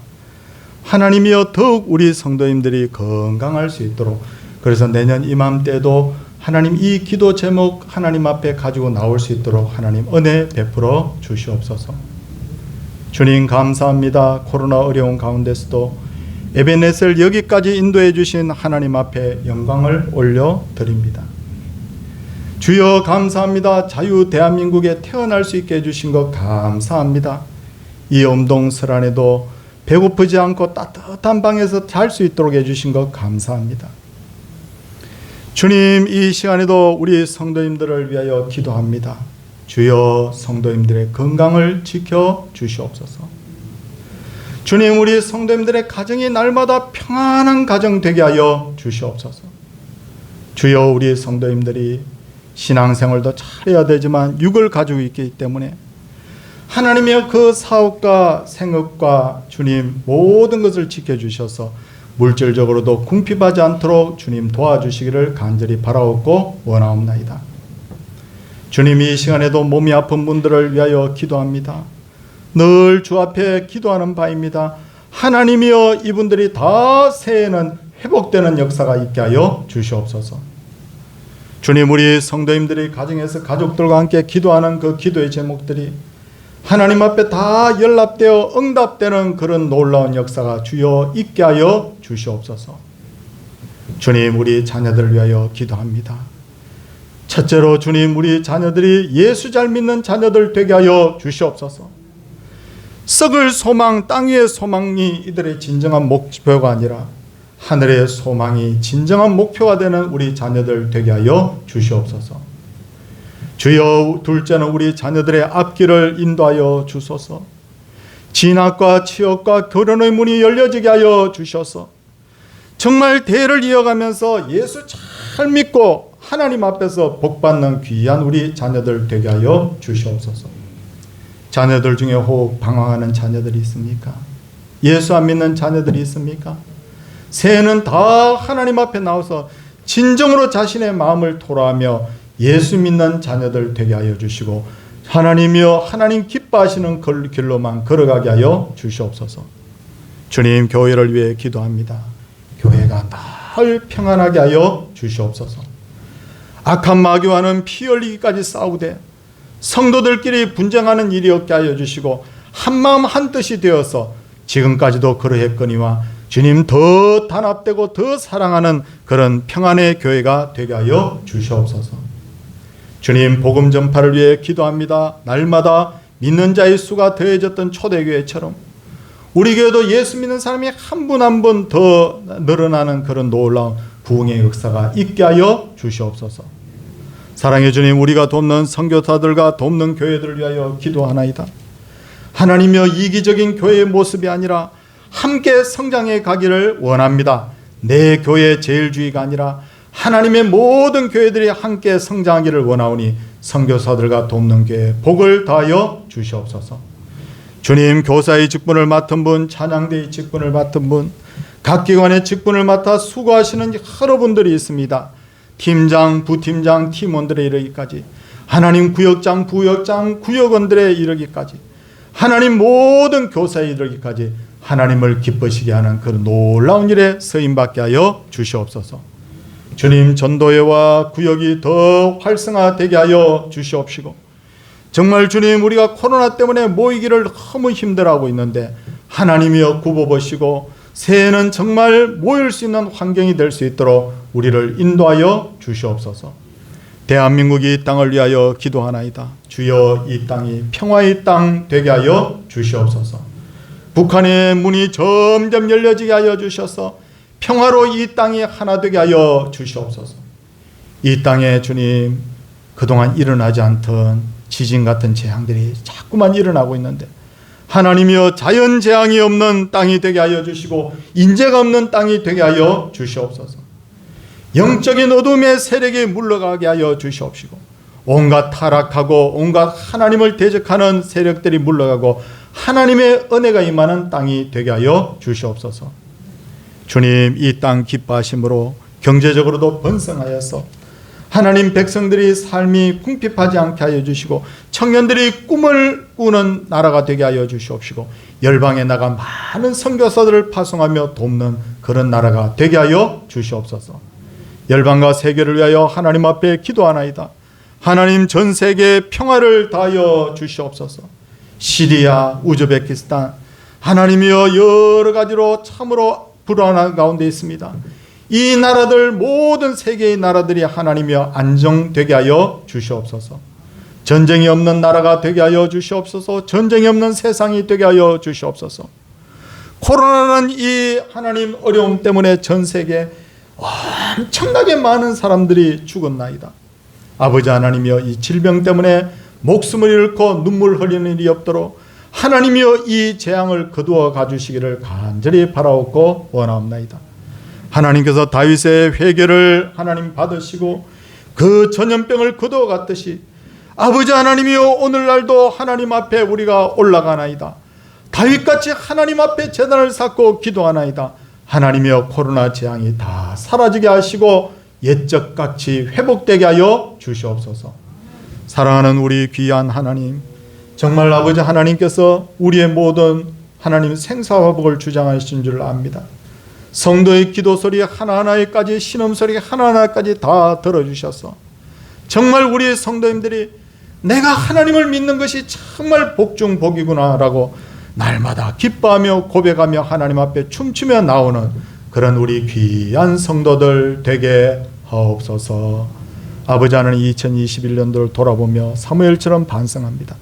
하나님이여 더욱 우리 성도님들이 건강할 수 있도록 그래서 내년 이맘때도 하나님 이 기도 제목 하나님 앞에 가지고 나올 수 있도록 하나님 은혜 베풀어 주시옵소서. 주님 감사합니다. 코로나 어려운 가운데서도 에베네셀 여기까지 인도해 주신 하나님 앞에 영광을 올려드립니다. 주여 감사합니다. 자유 대한민국에 태어날 수 있게 해주신 것 감사합니다. 이 엄동설 안에도 배고프지 않고 따뜻한 방에서 잘 수 있도록 해주신 것 감사합니다. 주님 이 시간에도 우리 성도님들을 위하여 기도합니다. 주여 성도님들의 건강을 지켜 주시옵소서. 주님 우리 성도님들의 가정이 날마다 평안한 가정 되게 하여 주시옵소서. 주여 우리 성도님들이 신앙생활도 잘해야 되지만 육을 가지고 있기 때문에 하나님의 그 사업과 생업과 주님 모든 것을 지켜주셔서 물질적으로도 궁핍하지 않도록 주님 도와주시기를 간절히 바라옵고 원하옵나이다. 주님 이 시간에도 몸이 아픈 분들을 위하여 기도합니다. 늘 주 앞에 기도하는 바입니다. 하나님이여 이분들이 다 새해에는 회복되는 역사가 있게 하여 주시옵소서. 주님 우리 성도님들이 가정에서 가족들과 함께 기도하는 그 기도의 제목들이 하나님 앞에 다 연락되어 응답되는 그런 놀라운 역사가 주여 있게 하여 주시옵소서. 주님 우리 자녀들을 위하여 기도합니다. 첫째로 주님 우리 자녀들이 예수 잘 믿는 자녀들 되게 하여 주시옵소서. 썩을 소망 땅 위의 소망이 이들의 진정한 목표가 아니라 하늘의 소망이 진정한 목표가 되는 우리 자녀들 되게 하여 주시옵소서. 주여 둘째는 우리 자녀들의 앞길을 인도하여 주소서. 진학과 취업과 결혼의 문이 열려지게 하여 주셔서 정말 대를 이어가면서 예수 잘 믿고 하나님 앞에서 복받는 귀한 우리 자녀들 되게 하여 주시옵소서. 자녀들 중에 혹 방황하는 자녀들이 있습니까? 예수 안 믿는 자녀들이 있습니까? 새해는 다 하나님 앞에 나와서 진정으로 자신의 마음을 토로하며 예수 믿는 자녀들 되게 하여 주시고 하나님이여 하나님 기뻐하시는 길로만 걸어가게 하여 주시옵소서. 주님 교회를 위해 기도합니다. 교회가 잘 평안하게 하여 주시옵소서. 악한 마귀와는 피 흘리기까지 싸우되 성도들끼리 분쟁하는 일이 없게 하여 주시고 한마음 한뜻이 되어서 지금까지도 그러했거니와 주님 더 단합되고 더 사랑하는 그런 평안의 교회가 되게 하여 주시옵소서. 주님 복음 전파를 위해 기도합니다. 날마다 믿는 자의 수가 더해졌던 초대교회처럼 우리 교회도 예수 믿는 사람이 한 분 한 분 더 늘어나는 그런 놀라운 부흥의 역사가 있게 하여 주시옵소서. 사랑해 주님, 우리가 돕는 선교사들과 돕는 교회들을 위하여 기도하나이다. 하나님이여, 이기적인 교회의 모습이 아니라 함께 성장해 가기를 원합니다. 내 교회 제일주의가 아니라 하나님의 모든 교회들이 함께 성장하기를 원하오니 선교사들과 돕는 교회 복을 다하여 주시옵소서. 주님, 교사의 직분을 맡은 분, 찬양대의 직분을 맡은 분, 각 기관의 직분을 맡아 수고하시는 여러분들이 있습니다. 팀장, 부팀장, 팀원들에 이르기까지, 하나님 구역장, 부역장, 구역원들에 이르기까지, 하나님 모든 교사에 이르기까지 하나님을 기쁘시게 하는 그 놀라운 일에 쓰임받게 하여 주시옵소서. 주님, 전도회와 구역이 더 활성화되게 하여 주시옵시고, 정말 주님, 우리가 코로나 때문에 모이기를 너무 힘들어하고 있는데 하나님이여 굽어보시고 새해는 정말 모일 수 있는 환경이 될 수 있도록 우리를 인도하여 주시옵소서. 대한민국이 이 땅을 위하여 기도하나이다. 주여, 이 땅이 평화의 땅 되게 하여 주시옵소서. 북한의 문이 점점 열려지게 하여 주셔서 평화로 이 땅이 하나 되게 하여 주시옵소서. 이 땅에 주님, 그동안 일어나지 않던 지진 같은 재앙들이 자꾸만 일어나고 있는데 하나님이여, 자연재앙이 없는 땅이 되게 하여 주시고 인재가 없는 땅이 되게 하여 주시옵소서. 영적인 어둠의 세력이 물러가게 하여 주시옵시고 온갖 타락하고 온갖 하나님을 대적하는 세력들이 물러가고 하나님의 은혜가 임하는 땅이 되게 하여 주시옵소서. 주님, 이 땅 기뻐하심으로 경제적으로도 번성하여서 하나님 백성들이 삶이 궁핍하지 않게 하여 주시고 청년들이 꿈을 꾸는 나라가 되게 하여 주시옵시고 열방에 나가 많은 선교사들을 파송하며 돕는 그런 나라가 되게 하여 주시옵소서. 열방과 세계를 위하여 하나님 앞에 기도하나이다. 하나님, 전 세계에 평화를 다하여 주시옵소서. 시리아, 우즈베키스탄, 하나님이여, 여러 가지로 참으로 불안한 가운데 있습니다. 이 나라들, 모든 세계의 나라들이 하나님이여 안정되게 하여 주시옵소서. 전쟁이 없는 나라가 되게 하여 주시옵소서. 전쟁이 없는 세상이 되게 하여 주시옵소서. 코로나는 이 하나님 어려움 때문에 전 세계에 엄청나게 많은 사람들이 죽었나이다. 아버지 하나님이여, 이 질병 때문에 목숨을 잃고 눈물 흘리는 일이 없도록 하나님이여, 이 재앙을 거두어 가주시기를 간절히 바라옵고 원하옵나이다. 하나님께서 다윗의 회개를 하나님 받으시고 그 전염병을 거두어 갔듯이 아버지 하나님이여, 오늘날도 하나님 앞에 우리가 올라가나이다. 다윗같이 하나님 앞에 제단을 쌓고 기도하나이다. 하나님이여, 코로나 재앙이 다 사라지게 하시고 옛적같이 회복되게 하여 주시옵소서. 사랑하는 우리 귀한 하나님, 정말 아버지 하나님께서 우리의 모든 하나님 생사화복을 주장하신 줄 압니다. 성도의 기도소리 하나하나까지, 신음소리 하나하나까지 다 들어주셔서 정말 우리 성도님들이 내가 하나님을 믿는 것이 정말 복중복이구나 라고 날마다 기뻐하며 고백하며 하나님 앞에 춤추며 나오는 그런 우리 귀한 성도들 되게 하옵소서. 아버지 하나님, 2021년도를 돌아보며 사무엘처럼 반성합니다.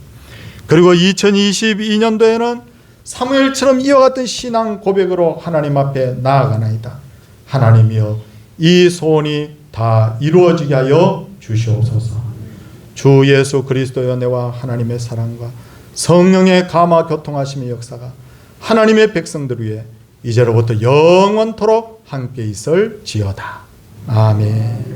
그리고 2022년도에는 사무엘처럼 이와 같은 신앙 고백으로 하나님 앞에 나아가나이다. 하나님이여, 이 소원이 다 이루어지게 하여 주시옵소서. 주 예수 그리스도의 은혜와 하나님의 사랑과 성령의 감화 교통하심의 역사가 하나님의 백성들 위해 이제로부터 영원토록 함께 있을지어다. 아멘.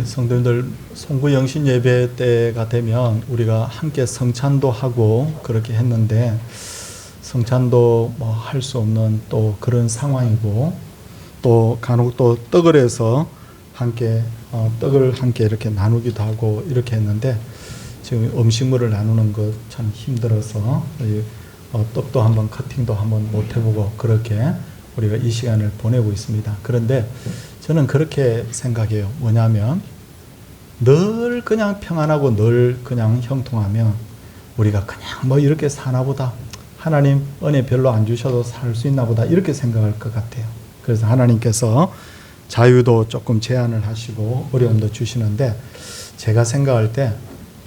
우리 성도님들 송구 영신 예배 때가 되면 우리가 함께 성찬도 하고 그렇게 했는데, 성찬도 뭐 할 수 없는 또 그런 상황이고, 또 간혹 또 떡을 해서 함께 떡을 함께 이렇게 나누기도 하고 이렇게 했는데, 지금 음식물을 나누는 것 참 힘들어서 떡도 한번 커팅도 한번 못 해보고 그렇게 우리가 이 시간을 보내고 있습니다. 그런데 저는 그렇게 생각해요. 뭐냐면 늘 그냥 평안하고 늘 그냥 형통하면 우리가 그냥 뭐 이렇게 사나 보다, 하나님 은혜 별로 안 주셔도 살 수 있나 보다, 이렇게 생각할 것 같아요. 그래서 하나님께서 자유도 조금 제한을 하시고 어려움도 주시는데, 제가 생각할 때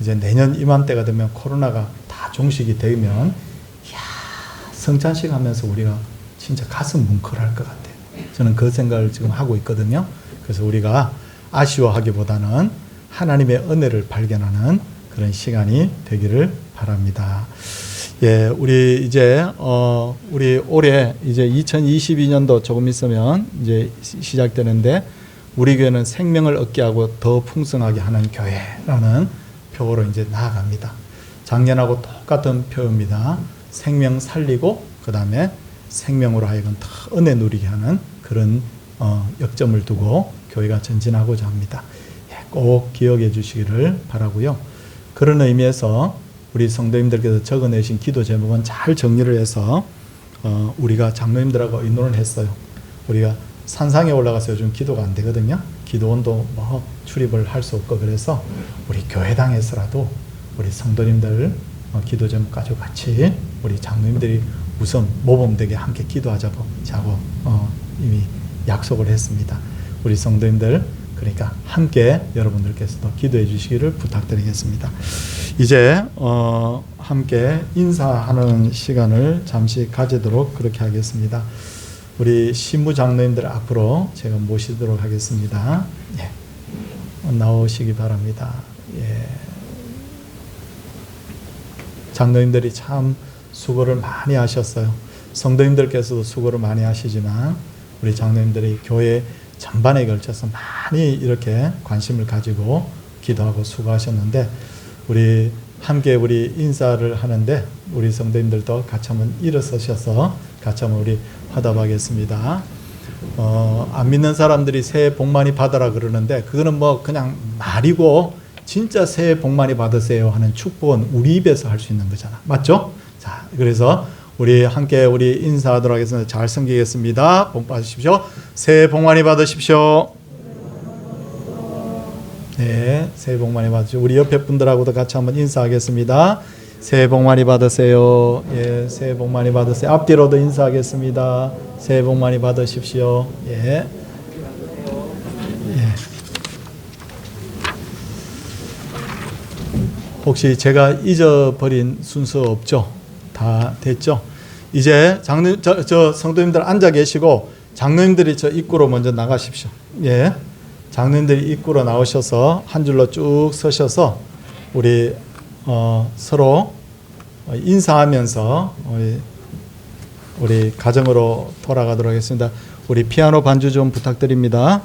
이제 내년 이맘때가 되면 코로나가 다 종식이 되면 성찬식 하면서 우리가 진짜 가슴 뭉클할 것 같아요. 저는 그 생각을 지금 하고 있거든요. 그래서 우리가 아쉬워하기보다는 하나님의 은혜를 발견하는 그런 시간이 되기를 바랍니다. 예, 우리 이제 우리 올해 이제 2022년도 조금 있으면 이제 시작되는데, 우리 교회는 생명을 얻게 하고 더 풍성하게 하는 교회라는 표어로 이제 나아갑니다. 작년하고 똑같은 표어입니다. 생명 살리고 그 다음에 생명으로 하여금 더 은혜 누리게 하는 그런 역점을 두고 교회가 전진하고자 합니다. 예, 꼭 기억해 주시기를 바라고요. 그런 의미에서 우리 성도님들께서 적어내신 기도 제목은 잘 정리를 해서 우리가 장로님들하고 의논을 했어요. 우리가 산상에 올라가서 요즘 기도가 안 되거든요. 기도원도 뭐 출입을 할 수 없고, 그래서 우리 교회당에서라도 우리 성도님들 기도 제목 가지고 같이 우리 장로님들이 우선 모범되게 함께 기도하자고 자고 이미 약속을 했습니다. 우리 성도님들 그러니까 함께 여러분들께서도 기도해 주시기를 부탁드리겠습니다. 이제 함께 인사하는 시간을 잠시 가지도록 그렇게 하겠습니다. 우리 신부 장로님들 앞으로 제가 모시도록 하겠습니다. 예. 나오시기 바랍니다. 예. 장로님들이 참 수고를 많이 하셨어요. 성도님들께서도 수고를 많이 하시지만 우리 장로님들이 교회 전반에 걸쳐서 많이 이렇게 관심을 가지고 기도하고 수고하셨는데, 우리 함께 우리 인사를 하는데 우리 성도님들도 같이 한번 일어서셔서 같이 한번 우리 화답하겠습니다. 안 믿는 사람들이 새해 복 많이 받아라 그러는데, 그거는 뭐 그냥 말이고 진짜 새해 복 많이 받으세요 하는 축복은 우리 입에서 할 수 있는 거잖아. 맞죠? 자, 그래서 우리 함께 우리 인사하도록 하겠습니다. 잘 섬기겠습니다. 복 받으십시오. 새해 복 많이 받으십시오. 네, 새해 복 많이 받으십시오. 우리 옆에 분들하고도 같이 한번 인사하겠습니다. 새해 복 많이 받으세요. 예, 새해 복 많이 받으세요. 앞뒤로도 인사하겠습니다. 새해 복 많이 받으십시오. 예. 예. 혹시 제가 잊어버린 순서 없죠? 다 됐죠? 이제 저 성도님들 앉아 계시고 장로님들이 저 입구로 먼저 나가십시오. 예. 장로님들이 입구로 나오셔서 한 줄로 쭉 서셔서 우리 서로 인사하면서 우리 가정으로 돌아가도록 하겠습니다. 우리 피아노 반주 좀 부탁드립니다.